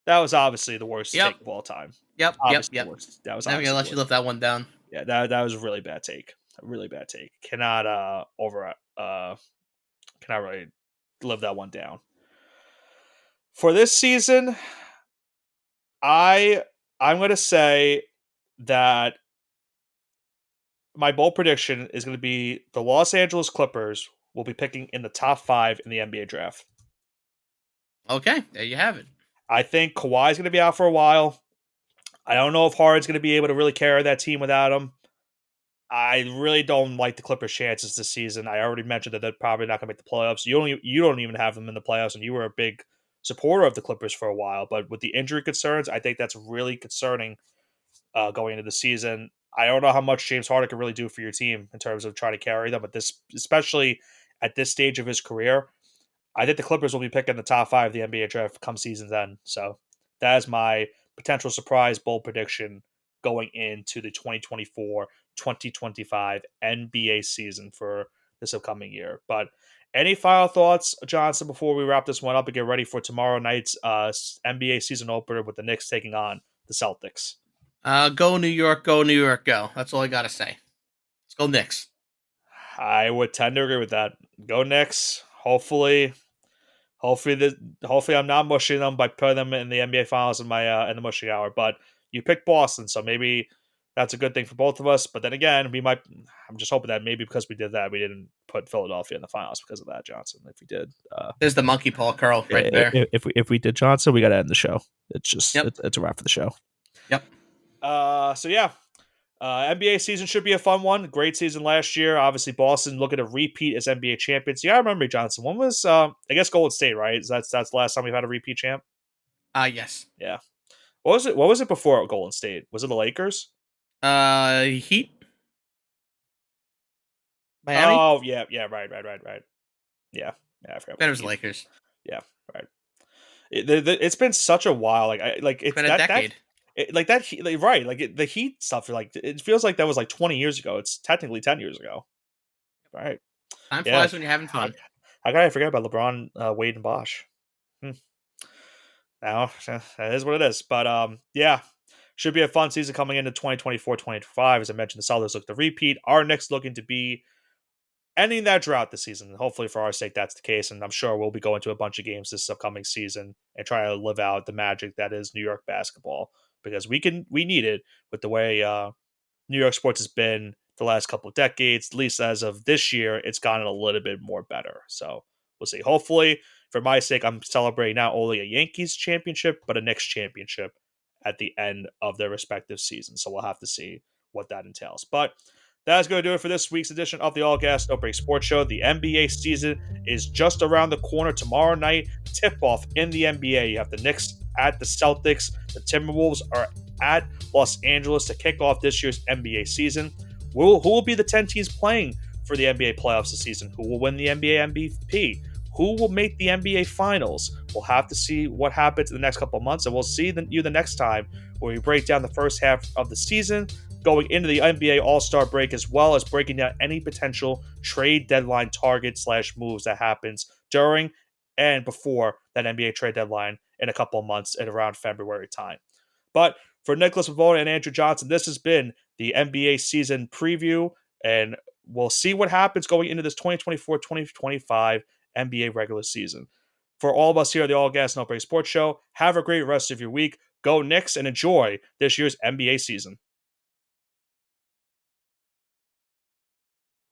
That was obviously the worst Yep. take of all time. Yep. Yep. Obviously the Yep. worst. That was Never gonna obviously the let you worst. live that one down. Yeah, that was a really bad take. A really bad take. Cannot really live that one down. For this season, I'm going to say that my bold prediction is going to be the Los Angeles Clippers will be picking in the top 5 in the NBA draft. Okay, there you have it. I think Kawhi's going to be out for a while. I don't know if Harden's going to be able to really carry that team without him. I really don't like the Clippers' chances this season. I already mentioned that they're probably not going to make the playoffs. You don't even have them in the playoffs, and you were a big supporter of the Clippers for a while. But with the injury concerns, I think that's really concerning going into the season. I don't know how much James Harden can really do for your team in terms of trying to carry them, but especially at this stage of his career, I think the Clippers will be picking the top 5 of the NBA draft come season's end. So that is my potential surprise bold prediction going into the 2024-2025 NBA season for this upcoming year. But any final thoughts, Johnson, before we wrap this one up and get ready for tomorrow night's NBA season opener with the Knicks taking on the Celtics? Go New York, go New York, go. That's all I gotta say. Let's go Knicks. I would tend to agree with that. Go Knicks. Hopefully I'm not mushing them by putting them in the NBA Finals in the mushing hour. But you picked Boston, so maybe that's a good thing for both of us. But then again, we might. I'm just hoping that maybe because we did that, we didn't put Philadelphia in the finals because of that, Johnson. If we did, There's the monkey paw curl right there. if we did Johnson, we got to end the show. It's just Yep. it's a wrap for the show. Yep. So yeah, NBA season should be a fun one. Great season last year. Obviously, Boston looking to repeat as NBA champions. Yeah, I remember Johnson. When was I guess Golden State, right? That's the last time we've had a repeat champ. Yes. Yeah. What was it before Golden State? Was it the Lakers? Heat. Miami. Oh yeah, right. Yeah, I forgot. Then it was Lakers. Yeah, right. It's been such a while. It's been a decade. Right? The Heat stuff. Like it feels like that was like 20 years ago. It's technically 10 years ago. Right. Time flies when you're having fun. How could I forget about LeBron, Wade, and Bosh? Now that is what it is. But yeah, should be a fun season coming into 2024-2025. As I mentioned, the Celtics look to repeat. Our next looking to be ending that drought this season. Hopefully, for our sake, that's the case. And I'm sure we'll be going to a bunch of games this upcoming season and try to live out the magic that is New York basketball because we need it with the way New York sports has been the last couple of decades. At least as of this year, it's gotten a little bit more better. So we'll see. Hopefully, for my sake, I'm celebrating not only a Yankees championship, but a Knicks championship at the end of their respective seasons. So we'll have to see what that entails. But that's going to do it for this week's edition of the All Gas No Break Sports Show. The NBA season is just around the corner. Tomorrow night, tip-off in the NBA. You have the Knicks at the Celtics. The Timberwolves are at Los Angeles to kick off this year's NBA season. Who will be the 10 teams playing for the NBA playoffs this season? Who will win the NBA MVP? Who will make the NBA Finals? We'll have to see what happens in the next couple of months, and we'll see you the next time where we break down the first half of the season, going into the NBA All-Star break, as well as breaking down any potential trade deadline target / moves that happens during and before that NBA trade deadline in a couple of months at around February time. But for Nicholas Pavona and Andrew Johnson, this has been the NBA season preview, and we'll see what happens going into this 2024-2025 NBA regular season. For all of us here at the All Gas No Break Sports Show, have a great rest of your week. Go Knicks and enjoy this year's NBA season.